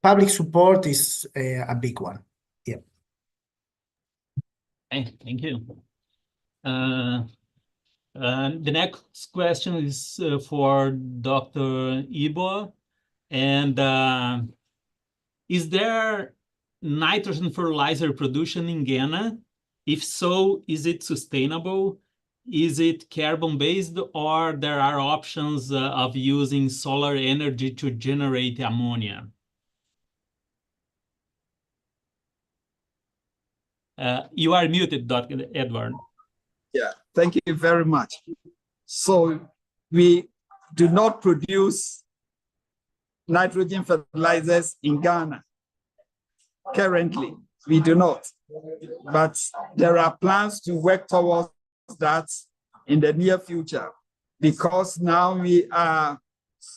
public support is a big one. Yeah. Okay, thank you. The next question is for Dr. Ibo, and is there nitrogen fertilizer production in Ghana? If so, is it sustainable? Is it carbon-based, or there are options of using solar energy to generate ammonia? You are muted, Dr. Edward. Yeah, thank you very much. So we do not produce nitrogen fertilizers in Ghana. Currently, we do not. But there are plans to work towards that in the near future, because now we are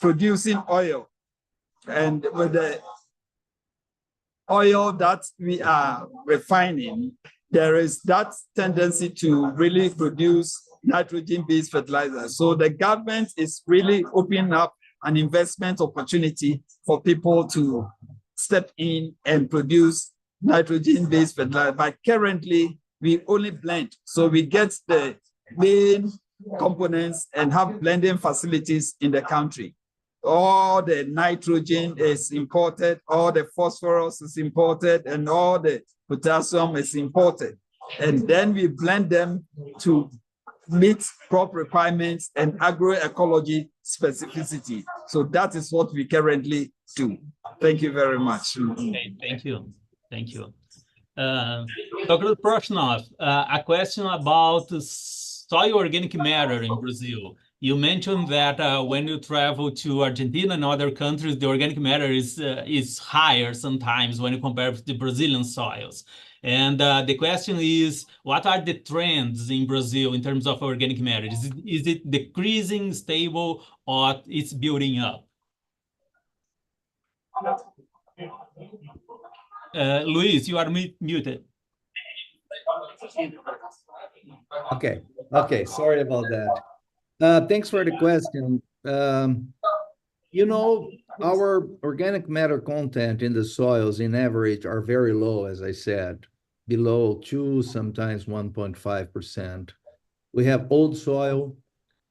producing oil, and with the oil that we are refining, there is that tendency to really produce nitrogen-based fertilizers. So the government is really opening up an investment opportunity for people to step in and produce nitrogen-based fertilizer. But currently, we only blend. So we get the main components and have blending facilities in the country. All the nitrogen is imported, all the phosphorus is imported, and all the potassium is imported. And then we blend them to meet crop requirements and agroecology specificity. So that is what we currently do. Thank you very much. Okay, thank you. Thank you. Dr. Proshnov, a question about soil organic matter in Brazil. You mentioned that when you travel to Argentina and other countries, the organic matter is higher sometimes when you compare with the Brazilian soils. And the question is, what are the trends in Brazil in terms of organic matter? Is it decreasing, stable, or it's building up? Luis, you are muted. Okay, sorry about that. Thanks for the question. You know, our organic matter content in the soils in average are very low, as I said, below 2, sometimes 1.5%. We have old soil,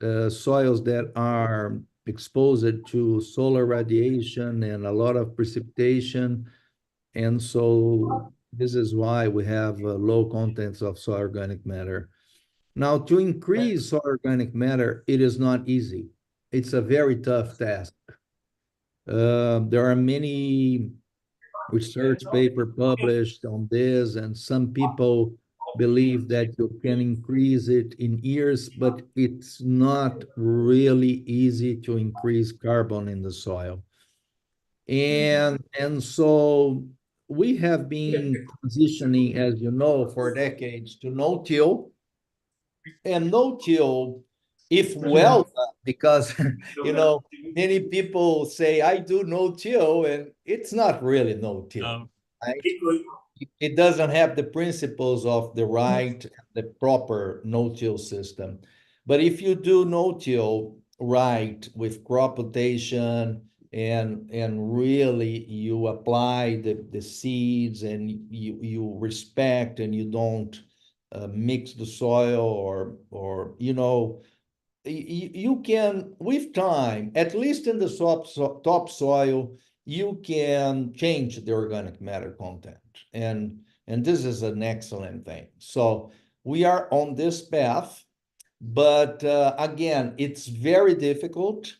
soils that are exposed to solar radiation and a lot of precipitation. And so this is why we have low contents of soil organic matter. Now, to increase soil organic matter, it is not easy. It's a very tough task. There are many research papers published on this, and some people believe that you can increase it in years, but it's not really easy to increase carbon in the soil. And so we have been transitioning, as you know, for decades to no-till. And no-till, if well done, because you know, many people say I do no-till, and it's not really no-till. Right? It doesn't have the principles of the right, the proper no-till system. But if you do no-till right with crop rotation and really you apply the seeds and you respect and you don't mix the soil or you know, you can, with time, at least in the topsoil, you can change the organic matter content. And this is an excellent thing. So we are on this path, but again, it's very difficult.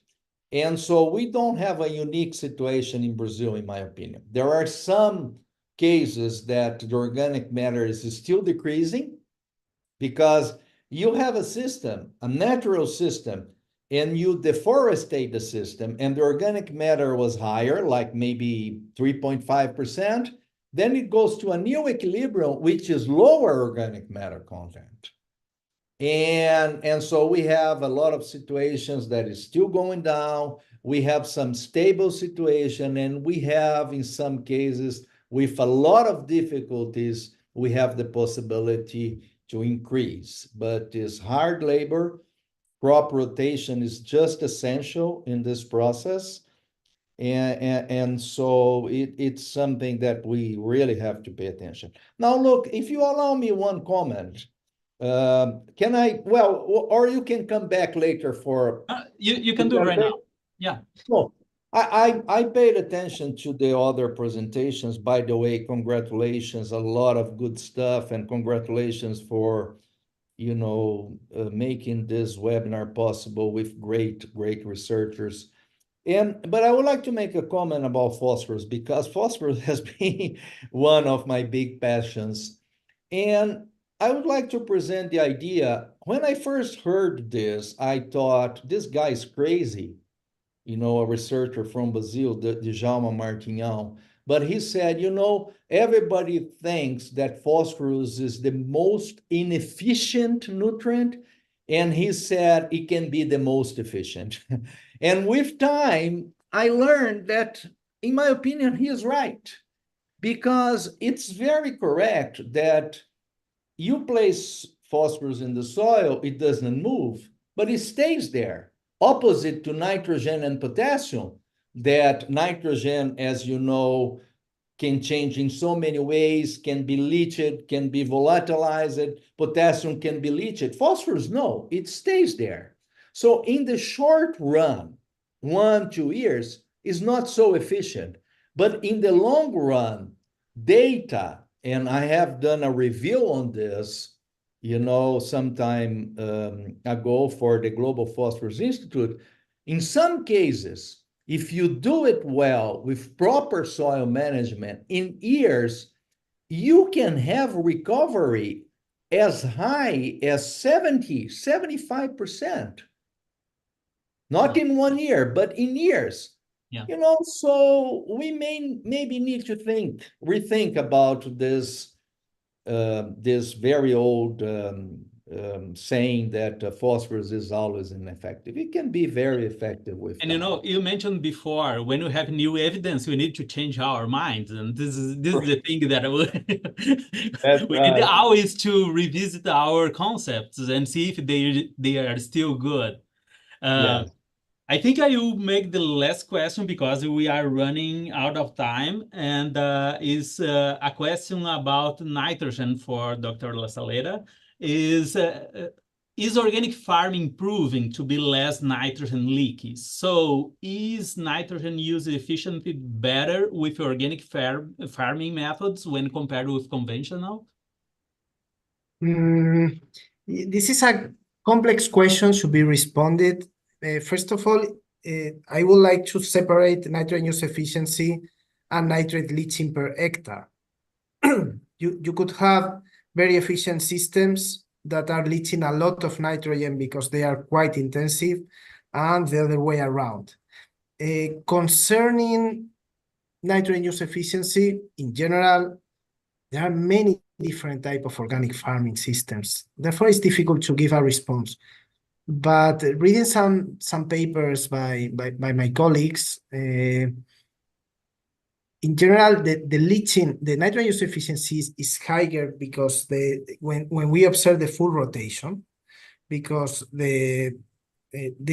And so we don't have a unique situation in Brazil, in my opinion. There are some cases that the organic matter is still decreasing because you have a system, a natural system, and you deforestate the system, and the organic matter was higher, like maybe 3.5%, then it goes to a new equilibrium, which is lower organic matter content. And so we have a lot of situations that is still going down. We have some stable situation, and we have, in some cases, with a lot of difficulties, we have the possibility to increase, but it's hard labor. Crop rotation is just essential in this process. And so it's something that we really have to pay attention. Now, look, if you allow me one comment, can I, well, or you can come back later for... You can do it right now. Yeah. So I paid attention to the other presentations. By the way, congratulations, a lot of good stuff, and congratulations for, you know, making this webinar possible with great researchers. But I would like to make a comment about phosphorus, because phosphorus has been one of my big passions. And I would like to present the idea. When I first heard this, I thought, this guy's crazy. You know, a researcher from Brazil, Djalma Martinhão. But he said, you know, everybody thinks that phosphorus is the most inefficient nutrient. And he said it can be the most efficient. And with time, I learned that, in my opinion, he is right. Because it's very correct that you place phosphorus in the soil, it doesn't move, but it stays there. Opposite to nitrogen and potassium, that nitrogen, as you know, can change in so many ways, can be leached, can be volatilized, potassium can be leached. Phosphorus, no, it stays there. So in the short run, 1-2 years, is not so efficient. But in the long run, data, and I have done a review on this, you know, some time ago for the Global Phosphorus Institute. In some cases, if you do it well with proper soil management, in years, you can have recovery as high as 70-75%. Not in 1 year, but in years. Yeah. You know, so we maybe need to rethink about this this very old saying that phosphorus is always ineffective. It can be very effective with And you know, you mentioned before, when we have new evidence, we need to change our minds. And this is the thing that we need always to revisit our concepts and see if they are still good. Yes. I think I will make the last question because we are running out of time, and is a question about nitrogen for Dr. La Saleta. Is organic farming proving to be less nitrogen leaky? So is nitrogen use efficiency better with organic farming methods when compared with conventional? This is a complex question to be responded. First of all, I would like to separate nitrogen use efficiency and nitrate leaching per hectare. You could have very efficient systems that are leaching a lot of nitrogen because they are quite intensive, and the other way around. Concerning nitrogen use efficiency, in general, there are many different types of organic farming systems. Therefore, it's difficult to give a response. But reading some papers by my colleagues, in general, the nitrogen use efficiency is higher because when we observe the full rotation, because they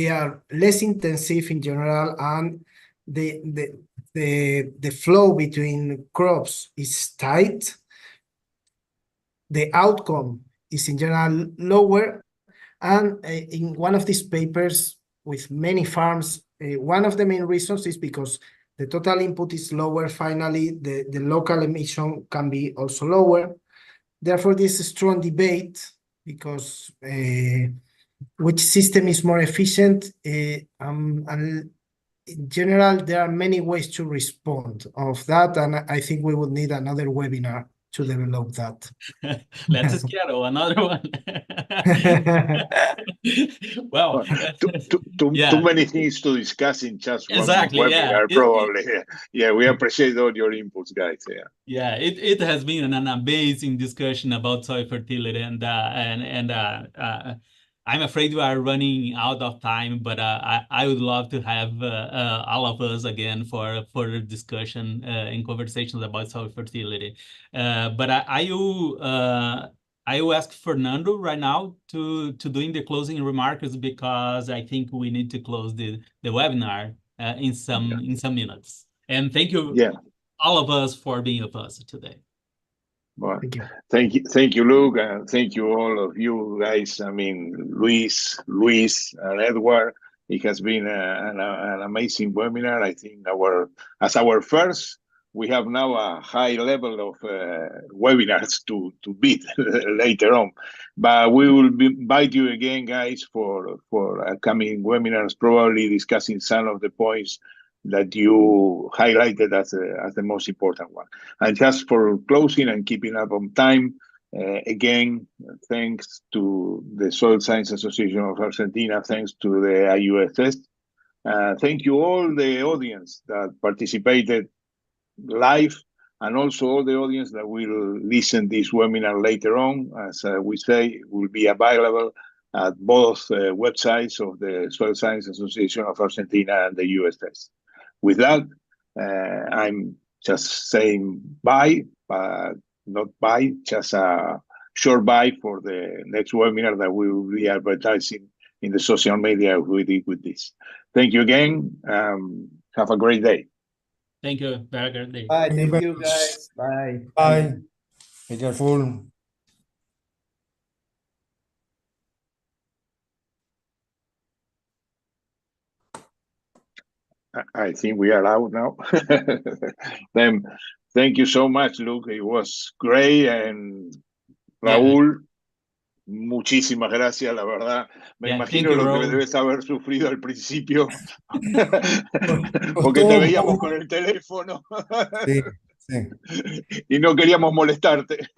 are less intensive in general, and the flow between crops is tight. The outcome is in general lower, and in one of these papers with many farms, one of the main reasons is because the total input is lower. Finally, the local emission can be also lower. Therefore, this is a strong debate because which system is more efficient? And in general, there are many ways to respond of that, and I think we would need another webinar to develop that. Let's schedule another one. Well, too many things to discuss in just one webinar, probably. Yeah, we appreciate all your inputs, guys. Yeah, it has been an amazing discussion about soil fertility, and I'm afraid we are running out of time, but I would love to have all of us again for further discussion and conversations about soil fertility. But I will ask Fernando right now to doing the closing remarks, because I think we need to close the webinar in some minutes. And thank you, all of us, for being with us today. Well, thank you, Luke, and thank you all of you guys. I mean, Luis, and Edward. It has been an amazing webinar. I think as our first, we have now a high level of webinars to beat later on. But we will invite you again, guys, for upcoming webinars, probably discussing some of the points that you highlighted as the most important one. And just for closing and keeping up on time, again, thanks to the Soil Science Association of Argentina, thanks to the IUSS. Thank you all the audience that participated live, and also all the audience that will listen this webinar later on. As we say, it will be available at both websites of the Soil Science Association of Argentina and the IUSS. With that, I'm just saying bye, but not bye, just a short bye for the next webinar that we will be advertising in the social media with this. Thank you again. Have a great day. Thank you. Very good day. Bye. Thank you, guys. Bye. Bye. Be careful. I think we are out now. Then, thank you so much, Luke. It was great. And Raúl, muchísimas gracias, la verdad. Me imagino lo que debes haber sufrido al principio. Porque te veíamos con el teléfono. Sí. Y no queríamos molestarte.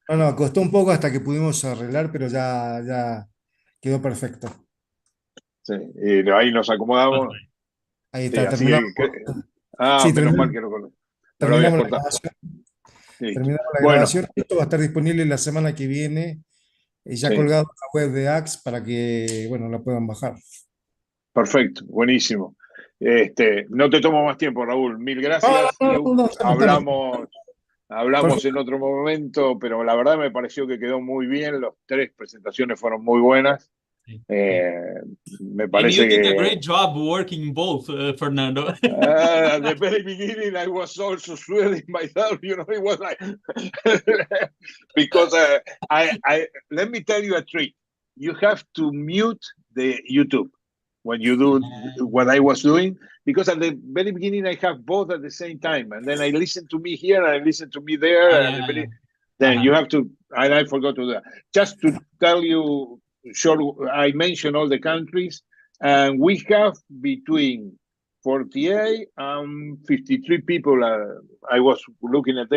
No, costó un poco hasta que pudimos arreglar, pero ya quedó perfecto. Sí, y ahí nos acomodamos. Ahí está, sí, terminamos. menos mal que no lo habías cortado. Listo. terminamos la Bueno. grabación. Esto va a estar disponible la semana que viene, ya Sí. colgado en la web de AXE para que, bueno, la puedan bajar. Perfecto, buenísimo. No te tomo más tiempo, Raúl. Mil gracias. Hablamos en otro momento, pero la verdad me pareció que quedó muy bien. Las 3 presentaciones fueron muy buenas. Me And parece you did a que great job working both, Fernando. at the very beginning, I was also sweating myself. It was like because I let me tell you a trick. You have to mute the YouTube when you do what I was doing, because at the very beginning I have both at the same time, and then I listen to me here and I listen to me there. Then you have to, and I forgot to do that. Just to tell you, short, I mentioned all the countries, and we have between 48 and 53 people. I was looking at them.